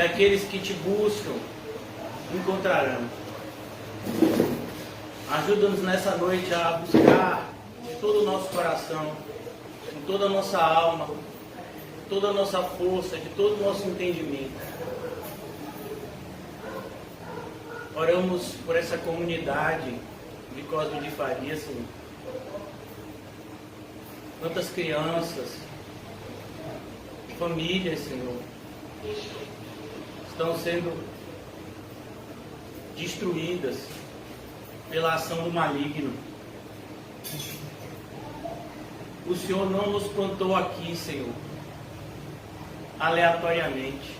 aqueles que te buscam encontrarão. Ajuda-nos nessa noite a buscar de todo o nosso coração, de toda a nossa alma, de toda a nossa força, de todo o nosso entendimento. Oramos por essa comunidade de Cosme de Faria, Senhor. Quantas crianças, famílias, Senhor, estão sendo destruídas pela ação do maligno. O Senhor não nos plantou aqui, Senhor, aleatoriamente,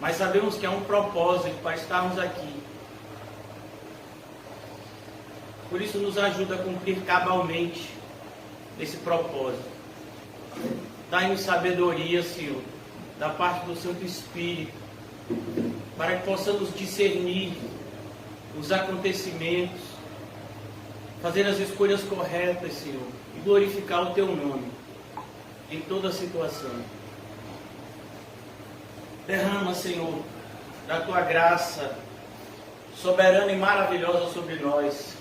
mas sabemos que há um propósito para estarmos aqui. Por isso nos ajuda a cumprir cabalmente esse propósito. Dai-nos sabedoria, Senhor, da parte do Santo Espírito, para que possamos discernir os acontecimentos, fazer as escolhas corretas, Senhor, e glorificar o Teu nome em toda a situação. Derrama, Senhor, da Tua graça soberana e maravilhosa sobre nós.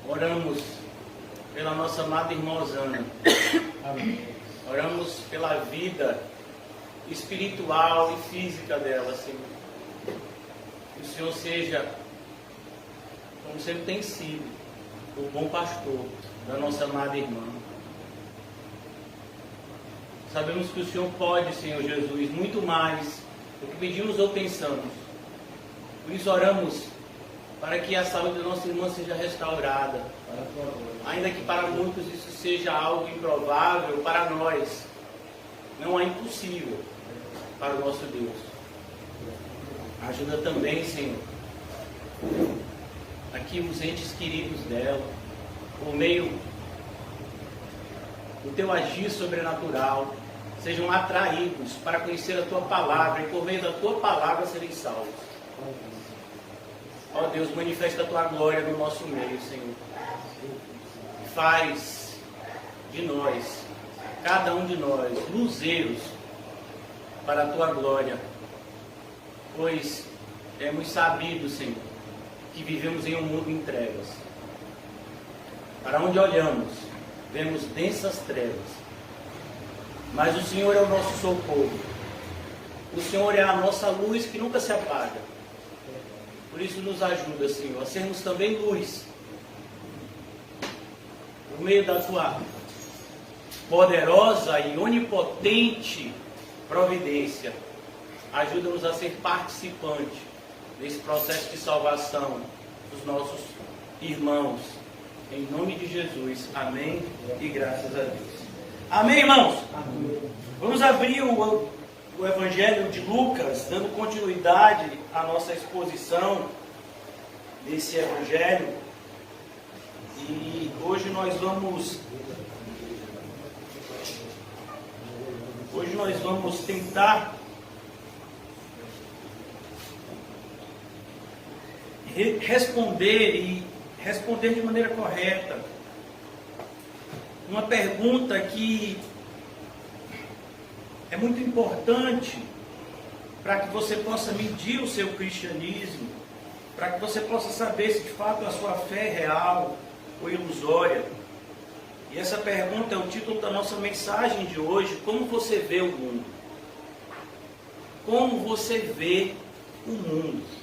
Oramos pela nossa amada irmã Osana. Amém. Oramos pela vida espiritual e física dela, Senhor. Que o Senhor seja, como sempre tem sido, o bom pastor da nossa amada irmã. Sabemos que o Senhor pode, Senhor Jesus, muito mais do que pedimos ou pensamos. Por isso oramos para que a saúde da nossa irmã seja restaurada. Ainda que para muitos isso seja algo improvável, para nós não é impossível para o nosso Deus. Ajuda também, Senhor, aqui os entes queridos dela, por meio do Teu agir sobrenatural, sejam atraídos para conhecer a Tua palavra e por meio da Tua palavra serem salvos. Ó Deus, manifesta a Tua glória no nosso meio, Senhor. Faz de nós, cada um de nós, luzeiros para a Tua glória, pois temos sabido, Senhor, que vivemos em um mundo em trevas. Para onde olhamos, vemos densas trevas, mas o Senhor é o nosso socorro. O Senhor é a nossa luz que nunca se apaga. Por isso nos ajuda, Senhor, a sermos também luz, por meio da Tua poderosa e onipotente providência. Ajuda-nos a ser participante desse processo de salvação dos nossos irmãos. Em nome de Jesus. Amém e graças a Deus. Amém, irmãos? Amém. Vamos abrir o Evangelho de Lucas, dando continuidade à nossa exposição desse Evangelho. E hoje nós vamos tentar responder de maneira correta uma pergunta que é muito importante para que você possa medir o seu cristianismo, para que você possa saber se de fato a sua fé é real ou ilusória. E essa pergunta é o título da nossa mensagem de hoje: como você vê o mundo? Como você vê o mundo?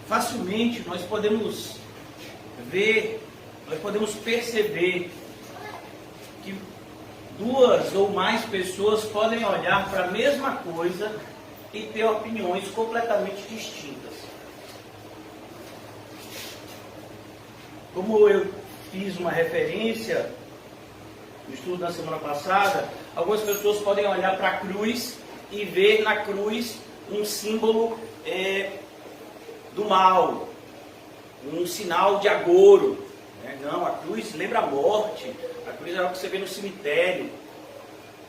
Facilmente nós podemos perceber que duas ou mais pessoas podem olhar para a mesma coisa e ter opiniões completamente distintas. Como eu fiz uma referência no estudo da semana passada, algumas pessoas podem olhar para a cruz e ver na cruz um símbolo do mal, um sinal de agouro. Não, a cruz lembra a morte, a cruz é o que você vê no cemitério.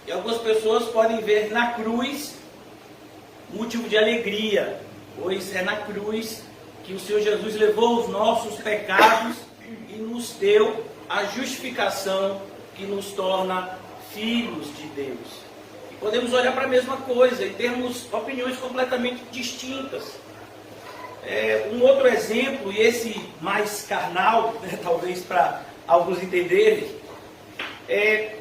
E algumas pessoas podem ver na cruz motivo de alegria, pois é na cruz que o Senhor Jesus levou os nossos pecados que nos deu a justificação que nos torna filhos de Deus. E podemos olhar para a mesma coisa e termos opiniões completamente distintas. Um outro exemplo, e esse mais carnal, né, talvez para alguns entenderem,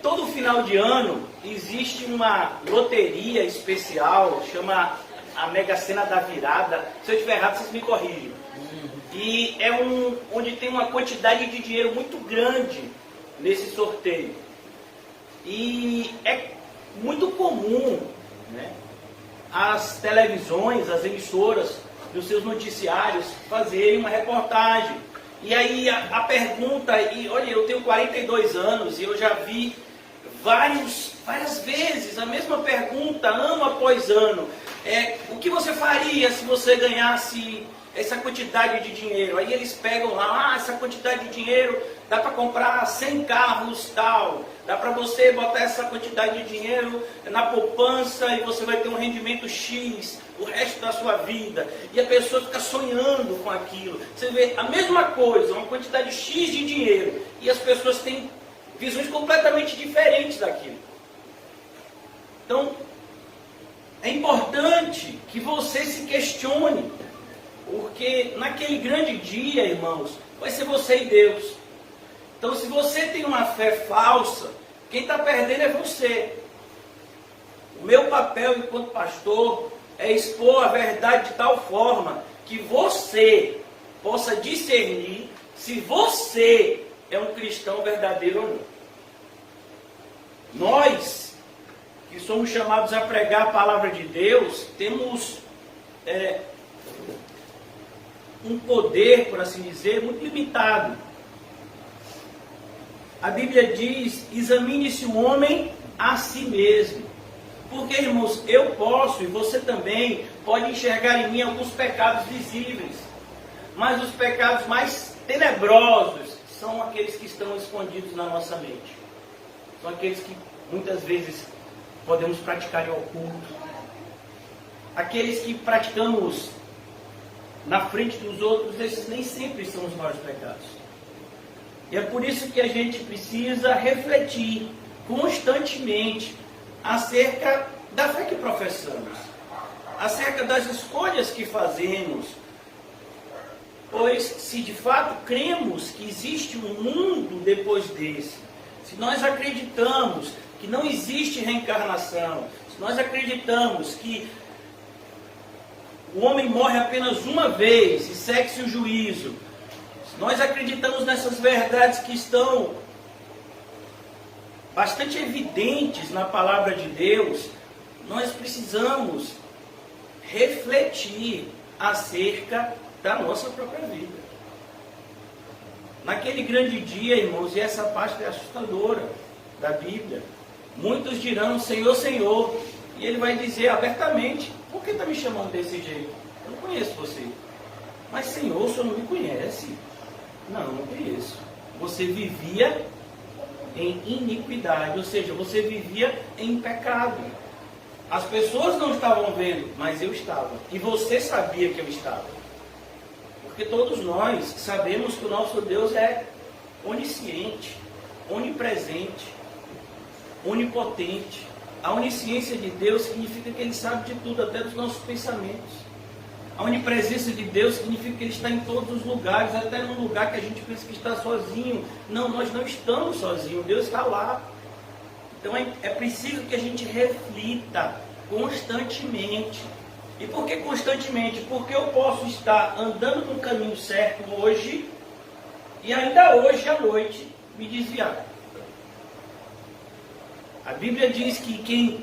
todo final de ano existe uma loteria especial, chama a Mega Sena da Virada. Se eu estiver errado, vocês me corrigem. E onde tem uma quantidade de dinheiro muito grande nesse sorteio. E é muito comum, né, as televisões, as emissoras, nos seus noticiários, fazerem uma reportagem. E aí a pergunta, e olha, eu tenho 42 anos e eu já vi várias vezes a mesma pergunta, ano após ano. O que você faria se você ganhasse essa quantidade de dinheiro? Aí eles pegam lá, essa quantidade de dinheiro dá para comprar 100 carros tal, dá para você botar essa quantidade de dinheiro na poupança e você vai ter um rendimento X o resto da sua vida. E a pessoa fica sonhando com aquilo. Você vê a mesma coisa, uma quantidade X de dinheiro, e as pessoas têm visões completamente diferentes daquilo. Então, é importante que você se questione, porque naquele grande dia, irmãos, vai ser você e Deus. Então, se você tem uma fé falsa, quem está perdendo é você. O meu papel enquanto pastor é expor a verdade de tal forma que você possa discernir se você é um cristão verdadeiro ou não. Nós, que somos chamados a pregar a palavra de Deus, temos um poder, por assim dizer, muito limitado. A Bíblia diz: examine-se o homem a si mesmo. Porque, irmãos, eu posso, e você também, pode enxergar em mim alguns pecados visíveis. Mas os pecados mais tenebrosos são aqueles que estão escondidos na nossa mente. São aqueles que muitas vezes podemos praticar em oculto. Aqueles que praticamos na frente dos outros, esses nem sempre são os maiores pecados. E é por isso que a gente precisa refletir constantemente acerca da fé que professamos, acerca das escolhas que fazemos. Pois, se de fato cremos que existe um mundo depois desse, se nós acreditamos que não existe reencarnação, se nós acreditamos que o homem morre apenas uma vez e segue-se o juízo, se nós acreditamos nessas verdades que estão bastante evidentes na palavra de Deus, nós precisamos refletir acerca da nossa própria vida. Naquele grande dia, irmãos, e essa parte é assustadora da Bíblia, muitos dirão: Senhor, Senhor, e ele vai dizer abertamente: por que está me chamando desse jeito? Eu não conheço você. Mas, Senhor, o Senhor não me conhece. Não conheço. Você vivia em iniquidade, ou seja, você vivia em pecado. As pessoas não estavam vendo, mas eu estava. E você sabia que eu estava. Porque todos nós sabemos que o nosso Deus é onisciente, onipresente, onipotente. A onisciência de Deus significa que Ele sabe de tudo, até dos nossos pensamentos. A onipresença de Deus significa que Ele está em todos os lugares, até num lugar que a gente pensa que está sozinho. Não, nós não estamos sozinhos, Deus está lá. Então é preciso que a gente reflita constantemente. E por que constantemente? Porque eu posso estar andando no caminho certo hoje e ainda hoje à noite me desviar. A Bíblia diz que quem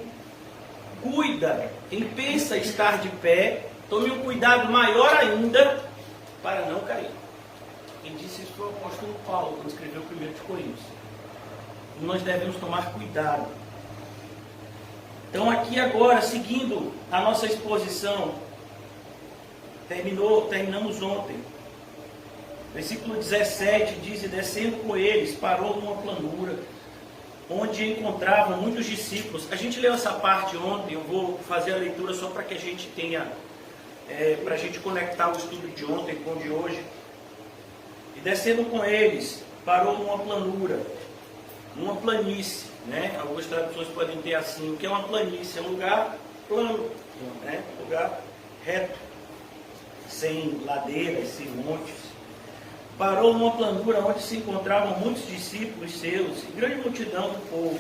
cuida, quem pensa estar de pé, tome um cuidado maior ainda para não cair. Quem disse isso foi o apóstolo Paulo, quando escreveu 1 Coríntios. E nós devemos tomar cuidado. Então aqui agora, seguindo a nossa exposição, terminamos ontem. Versículo 17 diz: e descendo com eles, parou numa planura, onde encontravam muitos discípulos. A gente leu essa parte ontem, eu vou fazer a leitura só para que a gente tenha, para a gente conectar o estudo de ontem com o de hoje. E descendo com eles, parou numa planura, numa planície, né? Algumas traduções podem ter assim, o que é uma planície? É um lugar plano, né? Um lugar reto, sem ladeiras, sem montes. Parou numa planura onde se encontravam muitos discípulos seus e grande multidão do povo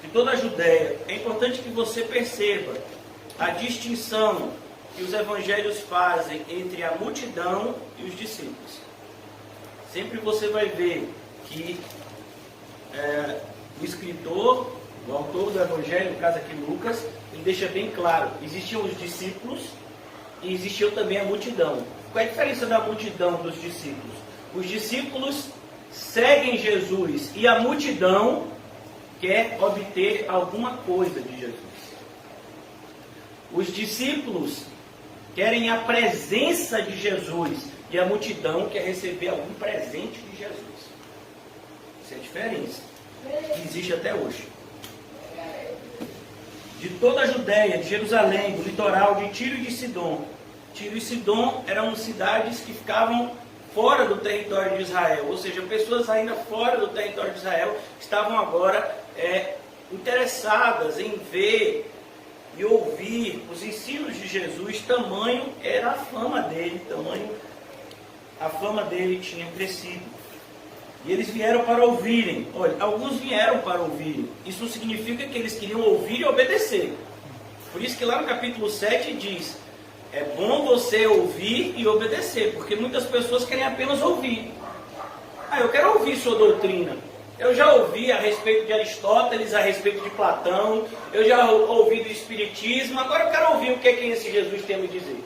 de toda a Judéia. É importante que você perceba a distinção que os evangelhos fazem entre a multidão e os discípulos. Sempre você vai ver que o escritor, o autor do evangelho, no caso aqui Lucas, ele deixa bem claro, existiam os discípulos e existia também a multidão. Qual é a diferença da multidão dos discípulos? Os discípulos seguem Jesus e a multidão quer obter alguma coisa de Jesus. Os discípulos querem a presença de Jesus e a multidão quer receber algum presente de Jesus. Essa é a diferença que existe até hoje. De toda a Judéia, de Jerusalém, do litoral de Tiro e de Sidom. Tiro e Sidom eram cidades que ficavam fora do território de Israel, ou seja, pessoas ainda fora do território de Israel estavam agora interessadas em ver e ouvir os ensinos de Jesus. Tamanho era a fama dele, a fama dele tinha crescido. E eles vieram para ouvirem. Olha, alguns vieram para ouvirem. Isso significa que eles queriam ouvir e obedecer. Por isso que lá no capítulo 7 diz: é bom você ouvir e obedecer, porque muitas pessoas querem apenas ouvir. Eu quero ouvir sua doutrina. Eu já ouvi a respeito de Aristóteles, a respeito de Platão, eu já ouvi do Espiritismo, agora eu quero ouvir o que esse Jesus tem a me dizer.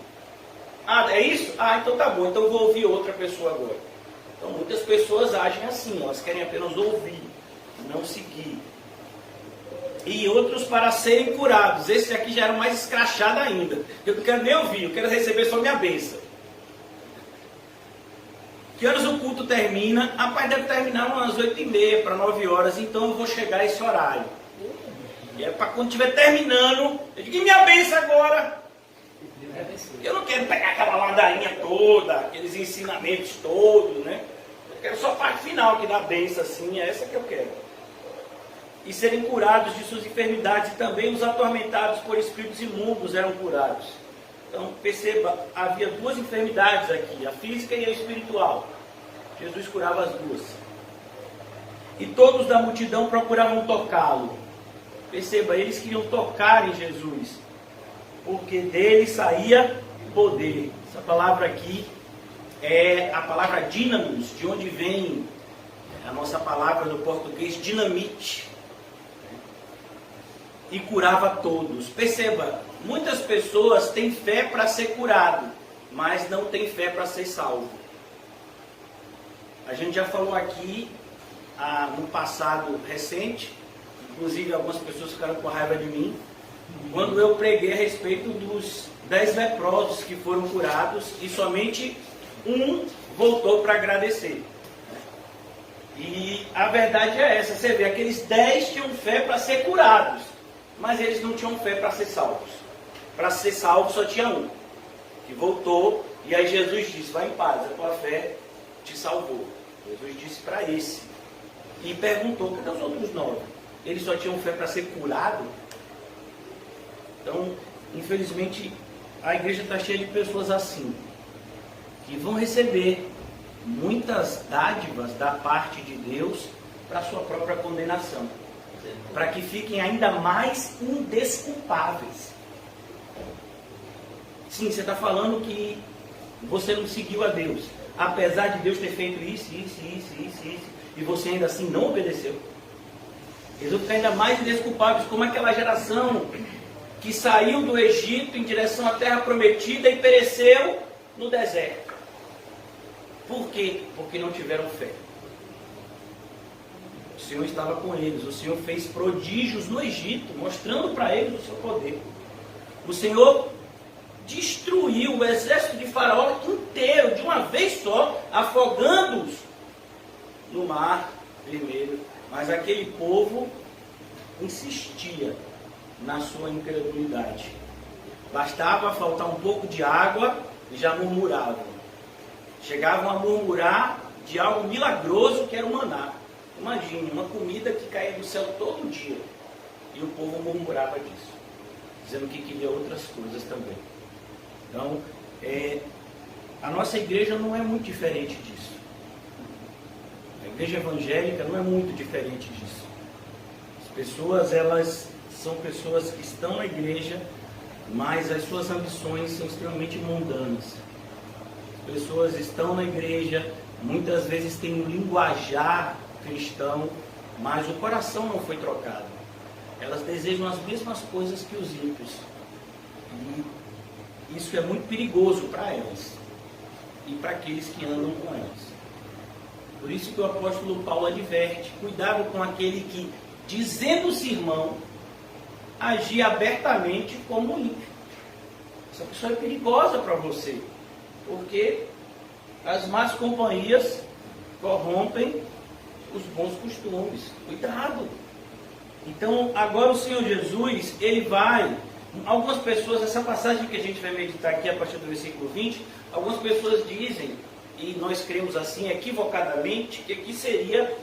É isso? Então tá bom, então eu vou ouvir outra pessoa agora. Então muitas pessoas agem assim, elas querem apenas ouvir, não seguir. E outros para serem curados. Esse aqui já era mais escrachado ainda. Eu não quero nem ouvir, eu quero receber só minha bênção. Que horas o culto termina? Rapaz, deve terminar umas 8h30 para 9 horas, então eu vou chegar a esse horário. E é para quando estiver terminando, eu digo: e minha bênção agora? Eu não quero pegar aquela ladainha toda, aqueles ensinamentos todos, né? Eu quero só a parte final que dá bênção assim, é essa que eu quero. E serem curados de suas enfermidades, e também os atormentados por espíritos imundos eram curados. Então, perceba, havia duas enfermidades aqui, a física e a espiritual. Jesus curava as duas. E todos da multidão procuravam tocá-lo. Perceba, eles queriam tocar em Jesus, porque dele saía poder. Essa palavra aqui é a palavra dínamos, de onde vem a nossa palavra no português dinamite. E curava todos. Perceba, muitas pessoas têm fé para ser curado, mas não têm fé para ser salvo. A gente já falou aqui no passado recente, inclusive algumas pessoas ficaram com raiva de mim, quando eu preguei a respeito dos 10 leprosos que foram curados e somente um voltou para agradecer. E a verdade é essa, você vê, aqueles 10 tinham fé para ser curados, mas eles não tinham fé para ser salvos. Para ser salvo só tinha um, que voltou, e aí Jesus disse: vai em paz, a tua fé te salvou. Jesus disse para esse, e perguntou: cadê os outros 9? Eles só tinham fé para ser curado? Então, infelizmente, a igreja está cheia de pessoas assim, que vão receber muitas dádivas da parte de Deus para sua própria condenação, para que fiquem ainda mais indesculpáveis. Sim, você está falando que você não seguiu a Deus, apesar de Deus ter feito isso, e você ainda assim não obedeceu. Eles vão ficar ainda mais indesculpáveis, como aquela geração que saiu do Egito em direção à terra prometida e pereceu no deserto. Por quê? Porque não tiveram fé. O Senhor estava com eles, o Senhor fez prodígios no Egito, mostrando para eles o seu poder. O Senhor destruiu o exército de Faraó inteiro, de uma vez só, afogando-os no mar vermelho. Mas aquele povo insistia na sua incredulidade. Bastava faltar um pouco de água e já murmuravam. Chegavam a murmurar de algo milagroso que era o maná. Imagine, uma comida que caía do céu todo dia. E o povo murmurava disso, dizendo que queria outras coisas também. Então, a nossa igreja não é muito diferente disso. A igreja evangélica não é muito diferente disso. As pessoas, elas são pessoas que estão na igreja, mas as suas ambições são extremamente mundanas. As pessoas estão na igreja, muitas vezes têm um linguajar cristão, mas o coração não foi trocado. Elas desejam as mesmas coisas que os ímpios. E isso é muito perigoso para elas e para aqueles que andam com elas. Por isso que o apóstolo Paulo adverte: cuidado com aquele que, dizendo-se irmão, agir abertamente como ímpio. Essa pessoa é perigosa para você, porque as más companhias corrompem os bons costumes. Cuidado! Então, agora o Senhor Jesus, ele vai... Algumas pessoas, essa passagem que a gente vai meditar aqui a partir do versículo 20, algumas pessoas dizem, e nós cremos assim equivocadamente, que aqui seria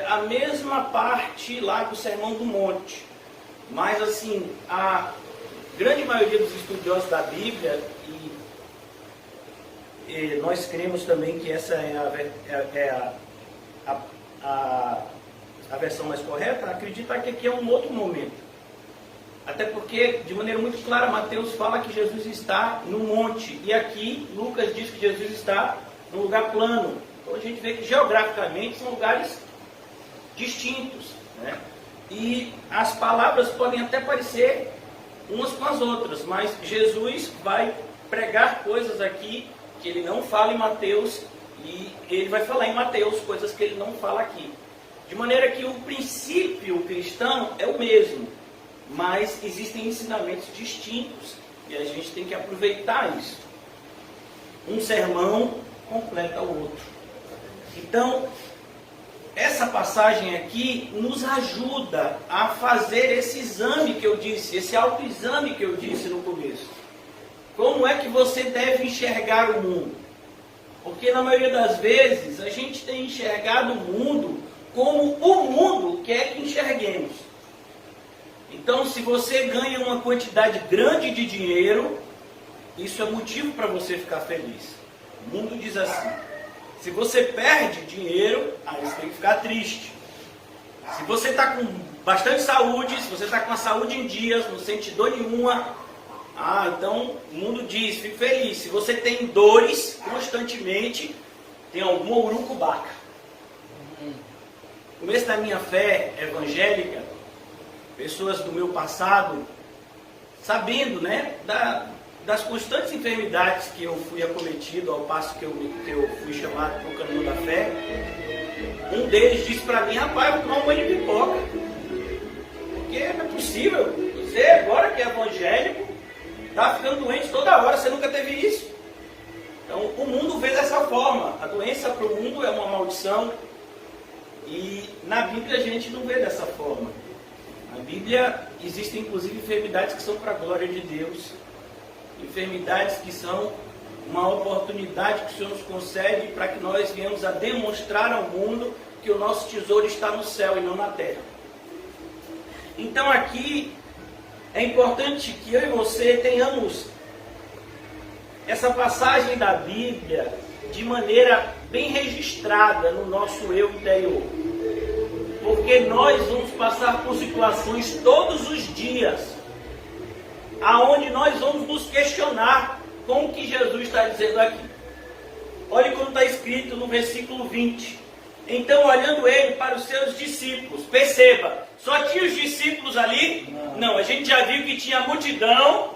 a mesma parte lá do Sermão do Monte. Mas assim, a grande maioria dos estudiosos da Bíblia, e nós cremos também que essa é a versão mais correta, acredita que aqui é um outro momento. Até porque, de maneira muito clara, Mateus fala que Jesus está no monte. E aqui, Lucas diz que Jesus está num lugar plano. Então a gente vê que geograficamente são lugares distintos, né? E as palavras podem até parecer umas com as outras, mas Jesus vai pregar coisas aqui que ele não fala em Mateus, e ele vai falar em Mateus coisas que ele não fala aqui. De maneira que o princípio cristão é o mesmo, mas existem ensinamentos distintos e a gente tem que aproveitar isso. Um sermão completa o outro. Então, essa passagem aqui nos ajuda a fazer esse exame que eu disse, esse autoexame que eu disse no começo. Como é que você deve enxergar o mundo? Porque na maioria das vezes a gente tem enxergado o mundo como o mundo quer que enxerguemos. Então, se você ganha uma quantidade grande de dinheiro, isso é motivo para você ficar feliz. O mundo diz assim: se você perde dinheiro, aí você tem que ficar triste. Se você está com bastante saúde, se você está com a saúde em dias, não sente dor nenhuma, então o mundo diz, fique feliz. Se você tem dores constantemente, tem alguma urucubaca. No começo da minha fé evangélica, pessoas do meu passado, sabendo, né, das constantes enfermidades que eu fui acometido ao passo que eu fui chamado para o caminho da fé, um deles disse para mim: rapaz, eu vou tomar um banho de pipoca, porque não é possível, você agora que é evangélico, está ficando doente toda hora, você nunca teve isso. Então o mundo vê dessa forma, a doença para o mundo é uma maldição, e na Bíblia a gente não vê dessa forma. Na Bíblia existem inclusive enfermidades que são para a glória de Deus, enfermidades que são uma oportunidade que o Senhor nos concede para que nós venhamos a demonstrar ao mundo que o nosso tesouro está no céu e não na terra. Então aqui é importante que eu e você tenhamos essa passagem da Bíblia de maneira bem registrada no nosso eu interior. Porque nós vamos passar por situações todos os dias, aonde nós vamos nos questionar com o que Jesus está dizendo aqui. Olhe como está escrito no versículo 20. Então, olhando ele para os seus discípulos, perceba, só tinha os discípulos ali? Não, a gente já viu que tinha a multidão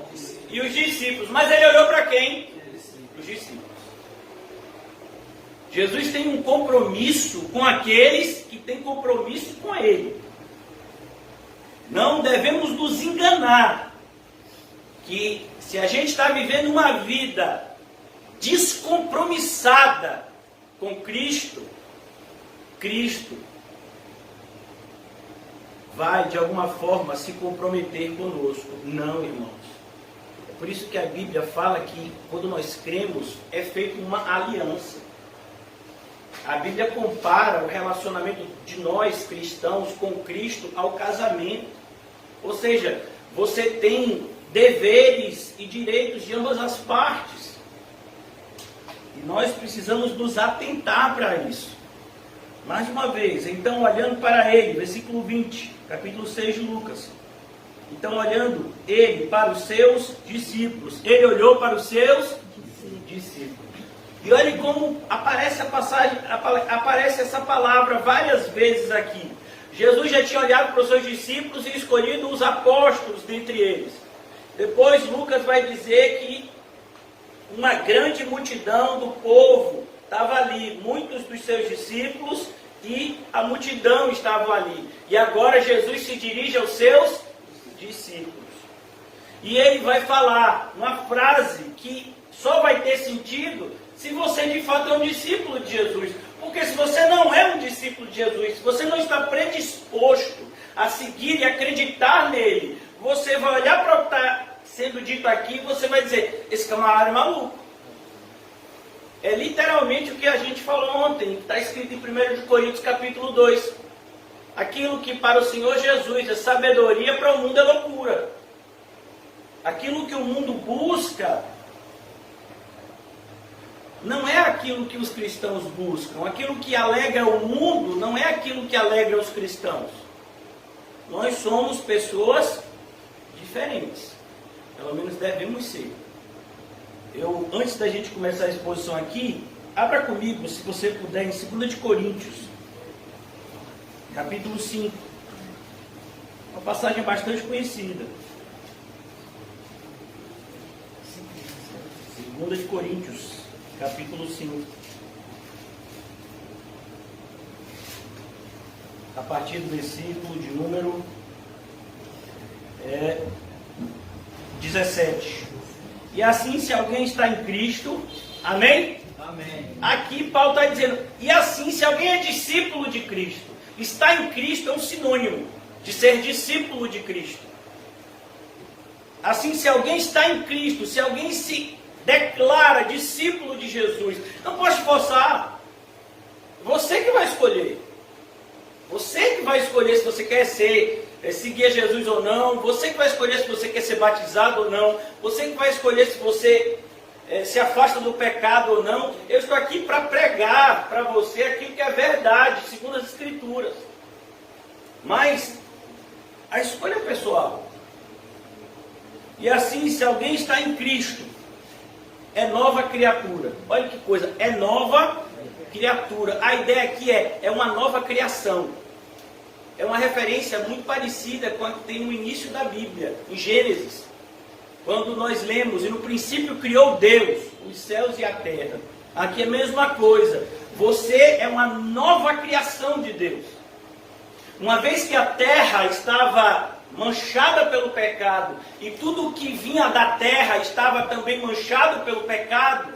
e os discípulos. Mas ele olhou para quem? Os discípulos. Jesus tem um compromisso com aqueles que têm compromisso com ele. Não devemos nos enganar que se a gente está vivendo uma vida descompromissada com Cristo vai de alguma forma se comprometer conosco. Não, irmãos. É por isso que a Bíblia fala que quando nós cremos é feita uma aliança. A Bíblia compara o relacionamento de nós cristãos com Cristo ao casamento. Ou seja, você tem deveres e direitos de ambas as partes. E nós precisamos nos atentar para isso. Mais uma vez, então olhando para ele, versículo 20, capítulo 6 de Lucas. Então olhando ele para os seus discípulos. Ele olhou para os seus discípulos. E olhe como aparece a passagem, aparece essa palavra várias vezes aqui. Jesus já tinha olhado para os seus discípulos e escolhido os apóstolos dentre eles. Depois Lucas vai dizer que uma grande multidão do povo estava ali. Muitos dos seus discípulos e a multidão estavam ali. E agora Jesus se dirige aos seus discípulos. E ele vai falar uma frase que só vai ter sentido se você de fato é um discípulo de Jesus. Porque se você não é um discípulo de Jesus, se você não está predisposto a seguir e acreditar nele, você vai olhar para o que está sendo dito aqui e você vai dizer, esse camarada é maluco. É literalmente o que a gente falou ontem, que está escrito em 1 Coríntios capítulo 2. Aquilo que para o Senhor Jesus é sabedoria, para o mundo é loucura. Aquilo que o mundo busca não é aquilo que os cristãos buscam. Aquilo que alegra o mundo não é aquilo que alegra os cristãos. Nós somos pessoas diferentes. Pelo menos devemos ser. Antes da gente começar a exposição aqui, abra comigo, se você puder, em 2 de Coríntios, capítulo 5. Uma passagem bastante conhecida. 2 de Coríntios, capítulo 5. A partir do versículo de número 17. E assim, se alguém está em Cristo, amém? Amém. Aqui Paulo está dizendo, e assim, se alguém é discípulo de Cristo, está em Cristo é um sinônimo de ser discípulo de Cristo. Assim, se alguém está em Cristo, se alguém se declara discípulo de Jesus, não pode forçar. Você que vai escolher. Você que vai escolher se você quer seguir a Jesus ou não. Você que vai escolher se você quer ser batizado ou não. Você que vai escolher se você se afasta do pecado ou não. Eu estou aqui para pregar para você aquilo que é verdade, segundo as Escrituras. Mas a escolha é pessoal. E assim, se alguém está em Cristo, é nova criatura. Olha que coisa, é nova criatura. A ideia aqui é uma nova criação. É uma referência muito parecida com a que tem no início da Bíblia, em Gênesis. Quando nós lemos, e no princípio criou Deus, os céus e a terra. Aqui é a mesma coisa. Você é uma nova criação de Deus. Uma vez que a terra estava manchada pelo pecado, e tudo o que vinha da terra estava também manchado pelo pecado,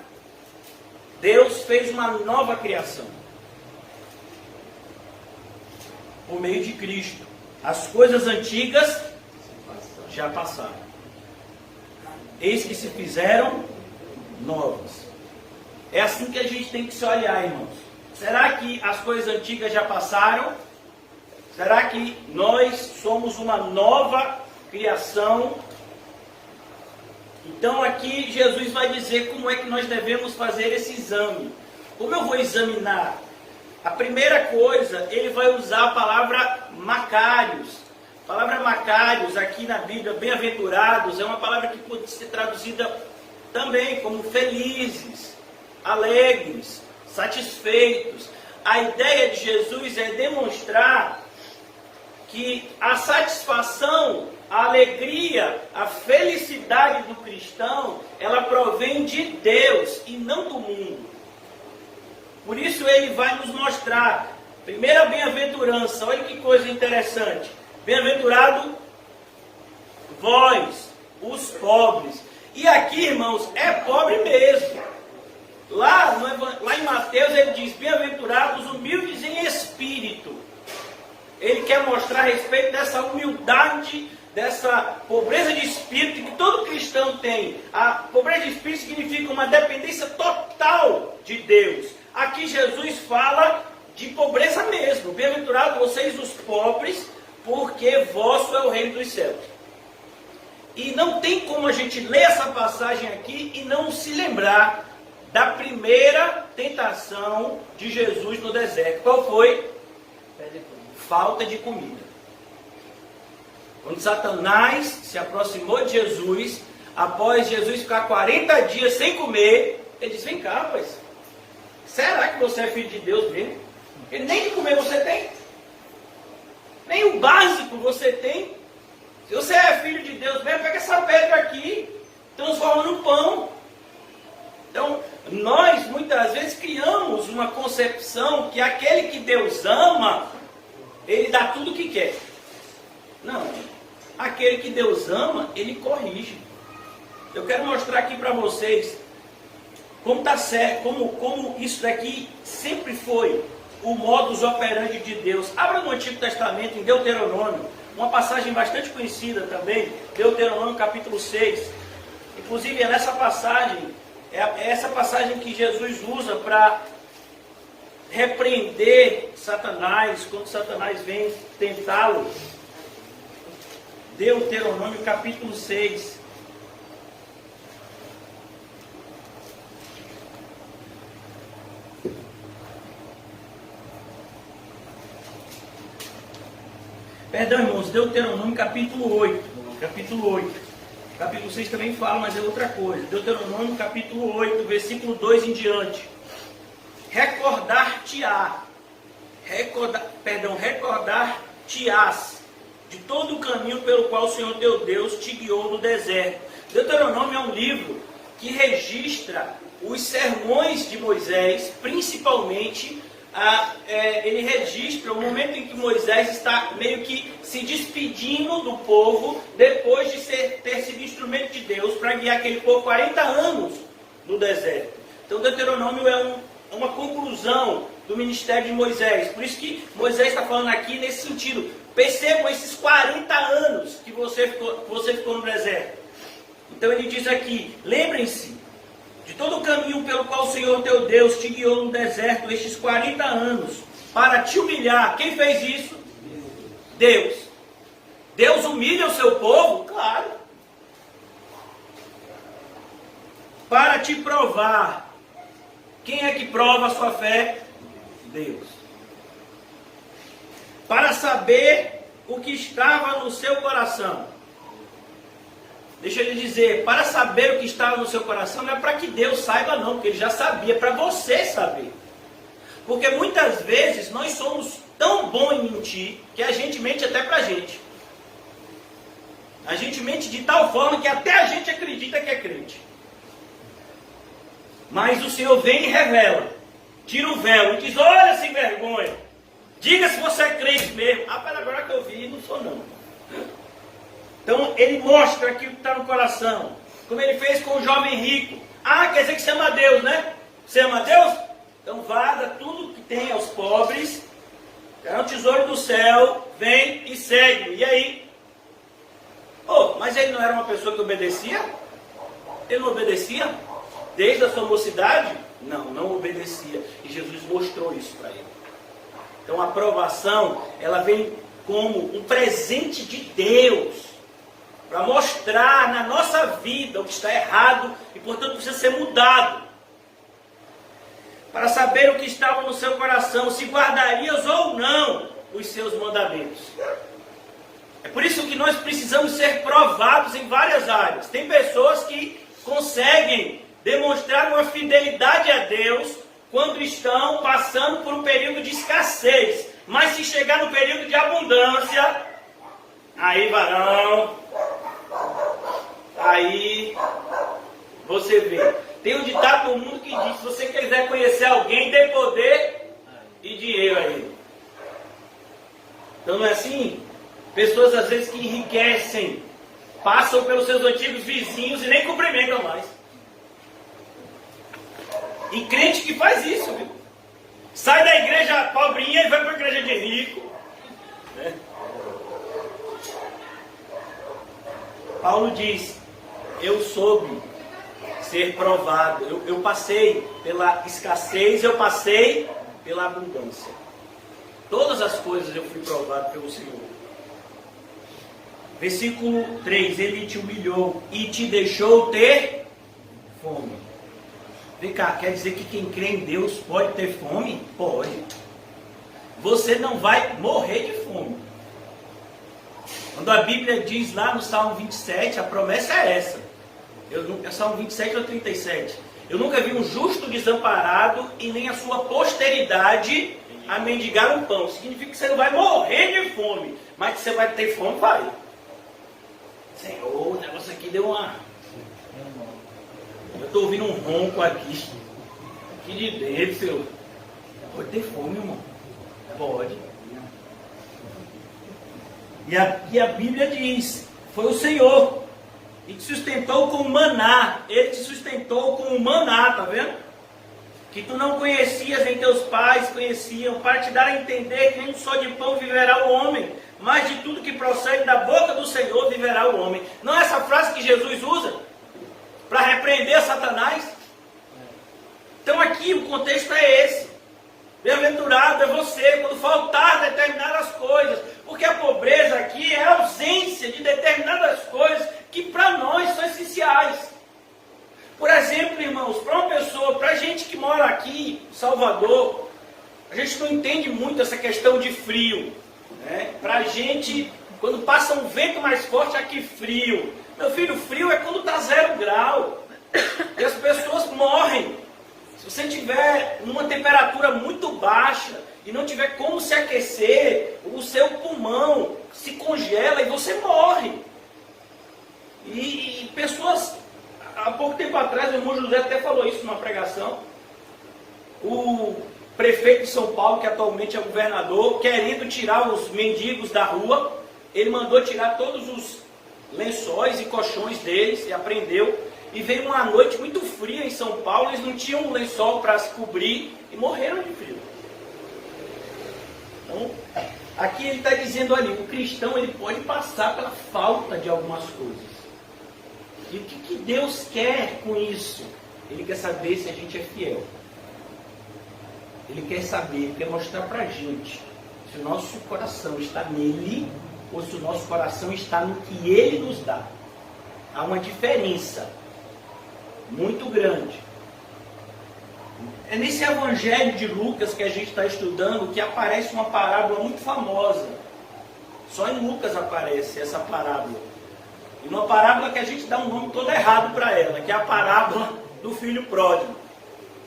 Deus fez uma nova criação. Por meio de Cristo. As coisas antigas já passaram. Eis que se fizeram novas. É assim que a gente tem que se olhar, irmãos. Será que as coisas antigas já passaram? Será que nós somos uma nova criação? Então aqui Jesus vai dizer como é que nós devemos fazer esse exame. Como eu vou examinar? A primeira coisa, ele vai usar a palavra macários. A palavra macários aqui na Bíblia, bem-aventurados, é uma palavra que pode ser traduzida também como felizes, alegres, satisfeitos. A ideia de Jesus é demonstrar que a satisfação, a alegria, a felicidade do cristão, ela provém de Deus e não do mundo. Por isso ele vai nos mostrar, primeira bem-aventurança, olha que coisa interessante. Bem-aventurado vós, os pobres. E aqui, irmãos, é pobre mesmo. Lá em Mateus ele diz, bem-aventurados humildes em espírito. Ele quer mostrar a respeito dessa humildade, dessa pobreza de espírito que todo cristão tem. A pobreza de espírito significa uma dependência total de Deus. Aqui Jesus fala de pobreza mesmo. Bem-aventurados vocês os pobres, porque vosso é o reino dos céus. E não tem como a gente ler essa passagem aqui e não se lembrar da primeira tentação de Jesus no deserto. Qual foi? Falta de comida. Quando Satanás se aproximou de Jesus, após Jesus ficar 40 dias sem comer, ele disse: vem cá, rapaz, será que você é filho de Deus mesmo? Porque nem de comer você tem, nem o básico você tem. Se você é filho de Deus mesmo, pega essa pedra aqui, transforma no pão. Então, nós muitas vezes criamos uma concepção que aquele que Deus ama, ele dá tudo o que quer. Não, aquele que Deus ama, ele corrige. Eu quero mostrar aqui para vocês como está certo, como isso daqui sempre foi o modus operandi de Deus. Abra no Antigo Testamento, em Deuteronômio, uma passagem bastante conhecida também, Deuteronômio capítulo 6. Inclusive é nessa passagem, é essa passagem que Jesus usa para repreender Satanás, quando Satanás vem tentá-lo. Deuteronômio capítulo 6. Perdão, irmãos, Deuteronômio capítulo 8. Capítulo 8. Capítulo 6 também fala, mas é outra coisa. Deuteronômio capítulo 8, versículo 2 em diante. Recordar-te-á. Recordar-te-ás de todo o caminho pelo qual o Senhor teu Deus te guiou no deserto. Deuteronômio é um livro que registra os sermões de Moisés, principalmente ele registra o momento em que Moisés está meio que se despedindo do povo, depois de ter sido instrumento de Deus para guiar aquele povo 40 anos no deserto. Então Deuteronômio é uma conclusão do ministério de Moisés. Por isso que Moisés está falando aqui nesse sentido. Percebam esses 40 anos que você ficou no deserto. Então ele diz aqui: lembrem-se de todo o caminho pelo qual o Senhor teu Deus te guiou no deserto estes 40 anos, para te humilhar. Quem fez isso? Deus. Deus humilha o seu povo? Claro. Para te provar. Quem é que prova a sua fé? Deus. Para saber o que estava no seu coração. Deixa eu lhe dizer, para saber o que estava no seu coração, não é para que Deus saiba não, porque Ele já sabia, é para você saber. Porque muitas vezes nós somos tão bons em mentir, que a gente mente até para a gente. A gente mente de tal forma que até a gente acredita que é crente. Mas o Senhor vem e revela, tira o véu e diz: olha sem vergonha, diga se você é crente mesmo. Ah, pera, agora que eu vi, não sou não. Então ele mostra aquilo que está no coração, como ele fez com o jovem rico. Ah, quer dizer que você ama Deus, né? Você ama Deus? Então vá, dá tudo que tem aos pobres, é o tesouro do céu, vem e segue. E aí? Oh, mas ele não era uma pessoa que obedecia? Ele não obedecia? Desde a sua mocidade? Não obedecia. E Jesus mostrou isso para ele. Então a aprovação, ela vem como um presente de Deus, para mostrar na nossa vida o que está errado e, portanto, precisa ser mudado. Para saber o que estava no seu coração, se guardarias ou não os seus mandamentos. É por isso que nós precisamos ser provados em várias áreas. Tem pessoas que conseguem demonstrar uma fidelidade a Deus quando estão passando por um período de escassez. Mas se chegar no período de abundância, aí varão, aí você vê. Tem um ditado no mundo que diz: se você quiser conhecer alguém, dê poder e dinheiro a ele. Então não é assim? Pessoas às vezes que enriquecem, passam pelos seus antigos vizinhos e nem cumprimentam mais. E crente que faz isso, viu? Sai da igreja pobrinha e vai para a igreja de rico. Né? Paulo diz: eu soube ser provado. Eu passei pela escassez, eu passei pela abundância. Todas as coisas eu fui provado pelo Senhor. Versículo 3, ele te humilhou e te deixou ter fome. Vem cá, quer dizer que quem crê em Deus pode ter fome? Pode. Você não vai morrer de fome. Quando a Bíblia diz lá no Salmo 27, a promessa é essa. Salmo 27 ou 37. Eu nunca vi um justo desamparado e nem a sua posteridade a mendigar um pão. Significa que você não vai morrer de fome, mas que você vai ter fome, vai. Senhor, o negócio aqui deu uma... Eu estou ouvindo um ronco aqui. Aqui de dentro, Senhor. Pode ter fome, irmão. Pode. E a Bíblia diz, foi o Senhor que te sustentou com o maná. Ele te sustentou com o maná, tá vendo? Que tu não conhecias, nem teus pais conheciam, para te dar a entender que nem só de pão viverá o homem, mas de tudo que procede da boca do Senhor viverá o homem. Não é essa frase que Jesus usa para repreender Satanás? Então aqui o contexto é esse. Bem-aventurado é você quando faltar determinadas coisas, porque a pobreza aqui é a ausência de determinadas coisas que para nós são essenciais. Por exemplo, irmãos, para uma pessoa, para a gente que mora aqui em Salvador, a gente não entende muito essa questão de frio, né? Para a gente, quando passa um vento mais forte, aqui frio. Meu filho, frio é quando está 0 grau, e as pessoas morrem. Se você tiver numa temperatura muito baixa e não tiver como se aquecer, o seu pulmão se congela e você morre. E pessoas, há pouco tempo atrás, o irmão José até falou isso numa pregação, o prefeito de São Paulo, que atualmente é governador, querendo tirar os mendigos da rua, ele mandou tirar todos os lençóis e colchões deles e apreendeu. E veio uma noite muito fria em São Paulo, eles não tinham um lençol para se cobrir e morreram de frio. Então, aqui ele está dizendo ali, o cristão ele pode passar pela falta de algumas coisas. E o que Deus quer com isso? Ele quer saber se a gente é fiel. Ele quer saber, ele quer mostrar para a gente se o nosso coração está nele ou se o nosso coração está no que ele nos dá. Há uma diferença muito grande. É nesse evangelho de Lucas que a gente está estudando que aparece uma parábola muito famosa. Só em Lucas aparece essa parábola. E uma parábola que a gente dá um nome todo errado para ela, que é a parábola do filho pródigo.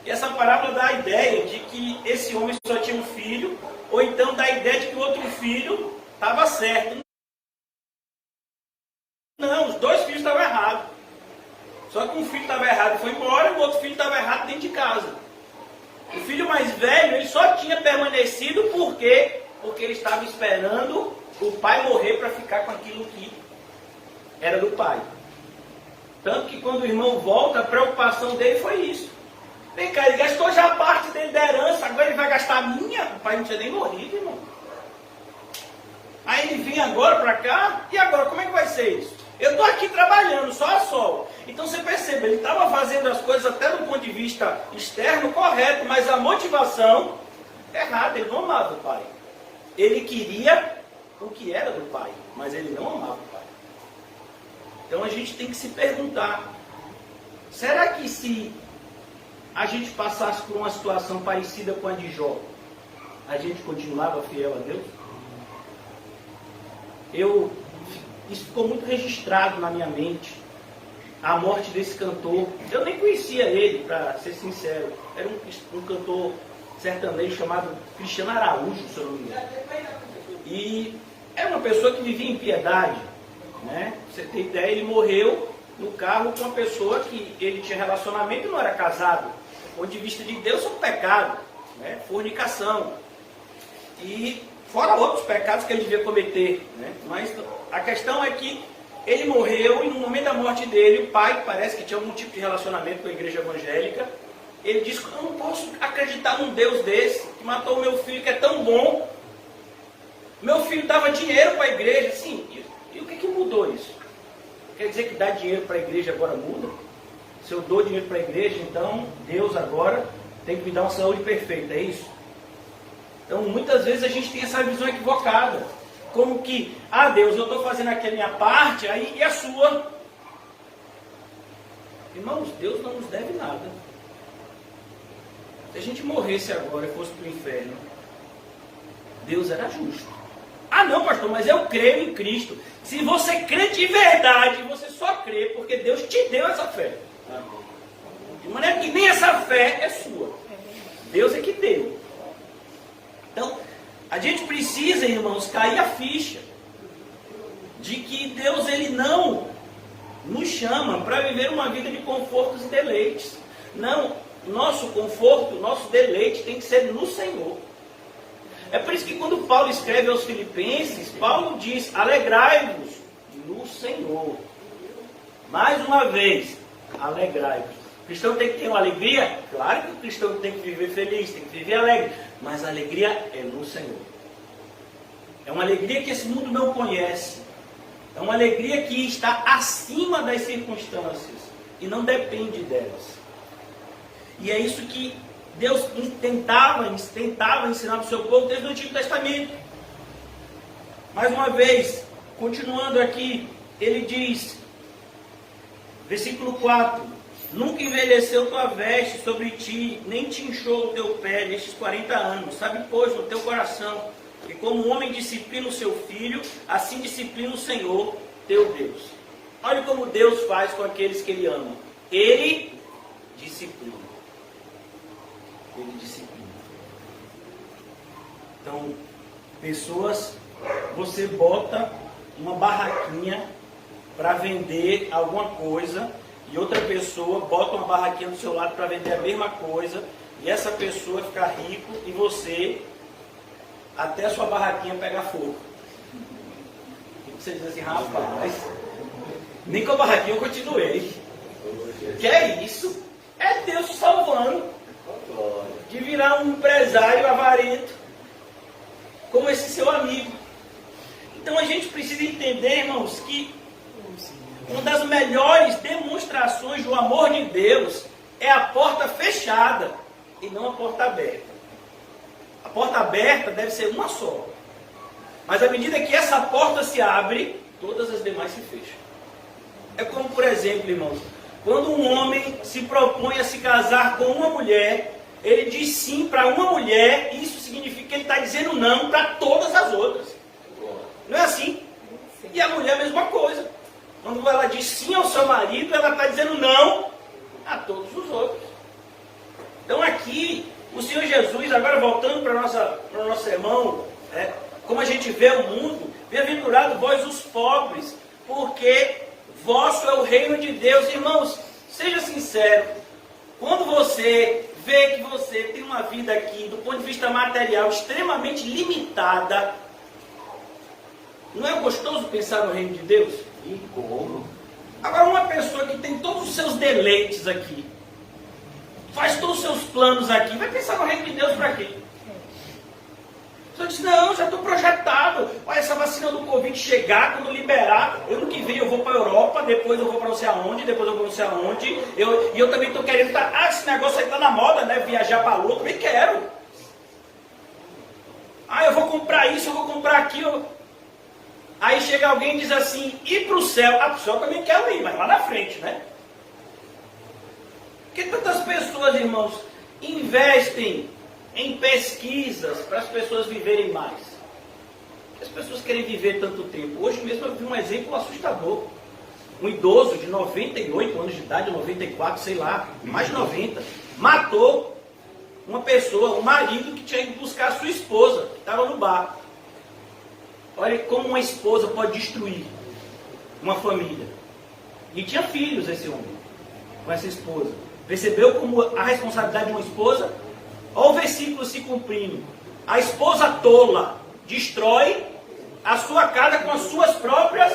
E essa parábola dá a ideia de que esse homem só tinha um filho, ou então dá a ideia de que o outro filho estava certo. Não, os 2 filhos estavam errados. Só que um filho estava errado e foi embora, e o outro filho estava errado dentro de casa. O filho mais velho, ele só tinha permanecido porque ele estava esperando o pai morrer para ficar com aquilo que era do pai. Tanto que quando o irmão volta, a preocupação dele foi isso. Vem cá, ele gastou já a parte dele da herança, agora ele vai gastar a minha? O pai não tinha nem morrido, irmão. Aí ele vem agora para cá, e agora como é que vai ser isso? Eu estou aqui trabalhando, só a sol. Então você percebe, ele estava fazendo as coisas até do ponto de vista externo correto, mas a motivação errada, ele não amava o pai. Ele queria o que era do pai, mas ele não amava o pai. Então a gente tem que se perguntar, será que se a gente passasse por uma situação parecida com a de Jó, a gente continuava fiel a Deus? Isso ficou muito registrado na minha mente, a morte desse cantor. Eu nem conhecia ele, para ser sincero. Era um cantor sertanejo chamado Cristiano Araújo, se eu não me engano. E era uma pessoa que vivia em piedade, né? Pra você ter ideia, ele morreu no carro com uma pessoa que ele tinha relacionamento e não era casado. Do ponto de vista de Deus, é um pecado, né? Fornicação. E fora outros pecados que ele devia cometer, né? Mas a questão é que ele morreu e no momento da morte dele, o pai, parece que tinha algum tipo de relacionamento com a igreja evangélica, ele disse, eu não posso acreditar num Deus desse, que matou o meu filho, que é tão bom. Meu filho dava dinheiro para a igreja. Sim, e o que mudou isso? Quer dizer que dar dinheiro para a igreja agora muda? Se eu dou dinheiro para a igreja, então Deus agora tem que me dar uma saúde perfeita, é isso? Então muitas vezes a gente tem essa visão equivocada. Como que, Deus, eu estou fazendo aqui a minha parte, aí e a sua? Irmãos, Deus não nos deve nada. Se a gente morresse agora e fosse para o inferno, Deus era justo. Não, pastor, mas eu creio em Cristo. Se você crê de verdade, você só crê porque Deus te deu essa fé. De maneira que nem essa fé é sua. Deus é que deu. Então, a gente precisa, irmãos, cair a ficha de que Deus, Ele não nos chama para viver uma vida de confortos e deleites. Não, nosso conforto, nosso deleite tem que ser no Senhor. É por isso que quando Paulo escreve aos Filipenses, Paulo diz, alegrai-vos no Senhor. Mais uma vez, alegrai-vos. O cristão tem que ter uma alegria? Claro que o cristão tem que viver feliz, tem que viver alegre. Mas a alegria é no Senhor. É uma alegria que esse mundo não conhece. É uma alegria que está acima das circunstâncias e não depende delas. E é isso que Deus tentava ensinar para o seu povo desde o Antigo Testamento. Mais uma vez, continuando aqui, ele diz, versículo 4, nunca envelheceu tua veste sobre ti, nem te inchou o teu pé nestes 40 anos. Sabe, pois, no teu coração, que como o homem disciplina o seu filho, assim disciplina o Senhor, teu Deus. Olha como Deus faz com aqueles que Ele ama. Ele disciplina. Ele disciplina. Então, pessoas, você bota uma barraquinha para vender alguma coisa, e outra pessoa bota uma barraquinha do seu lado para vender a mesma coisa, e essa pessoa fica rico, e você, até a sua barraquinha pegar fogo. E você diz assim, rapaz, nem com a barraquinha eu continuei. Que é isso? É Deus te salvando de virar um empresário avarento como esse seu amigo. Então a gente precisa entender, irmãos, que uma das melhores demonstrações do amor de Deus é a porta fechada e não a porta aberta. A porta aberta deve ser uma só. Mas à medida que essa porta se abre, todas as demais se fecham. É como, por exemplo, irmãos, quando um homem se propõe a se casar com uma mulher, ele diz sim para uma mulher, isso significa que ele está dizendo não para todas as outras. Não é assim? E a mulher a mesma coisa. Quando ela diz sim ao seu marido, ela está dizendo não a todos os outros. Então aqui, o Senhor Jesus, agora voltando para o nosso sermão, como a gente vê o mundo, bem-aventurado vós os pobres, porque vosso é o reino de Deus. Irmãos, seja sincero, quando você vê que você tem uma vida aqui, do ponto de vista material, extremamente limitada, não é gostoso pensar no reino de Deus? E como? Agora, uma pessoa que tem todos os seus deleites aqui, faz todos os seus planos aqui, vai pensar no reino de Deus para quê? Você diz, não, já estou projetado. Olha, essa vacina do Covid chegar, quando liberar, eu no que vem eu vou para a Europa, depois eu vou para não sei aonde, depois eu vou não sei aonde. E eu também estou querendo, esse negócio aí está na moda, né? Viajar para a Lua, também quero. Eu vou comprar isso, eu vou comprar aquilo. Aí chega alguém e diz assim, ir para o céu. Para o céu eu também quero ir, mas lá na frente, né? Porque tantas pessoas, irmãos, investem em pesquisas para as pessoas viverem mais. As pessoas querem viver tanto tempo. Hoje mesmo eu vi um exemplo assustador. Um idoso de 98 anos de idade, 94, sei lá, mais de 90, matou uma pessoa, um marido que tinha ido buscar a sua esposa, que estava no bar. Olha como uma esposa pode destruir uma família. E tinha filhos esse homem, com essa esposa. Percebeu como a responsabilidade de uma esposa? Olha o versículo se cumprindo. A esposa tola destrói a sua casa com as suas próprias.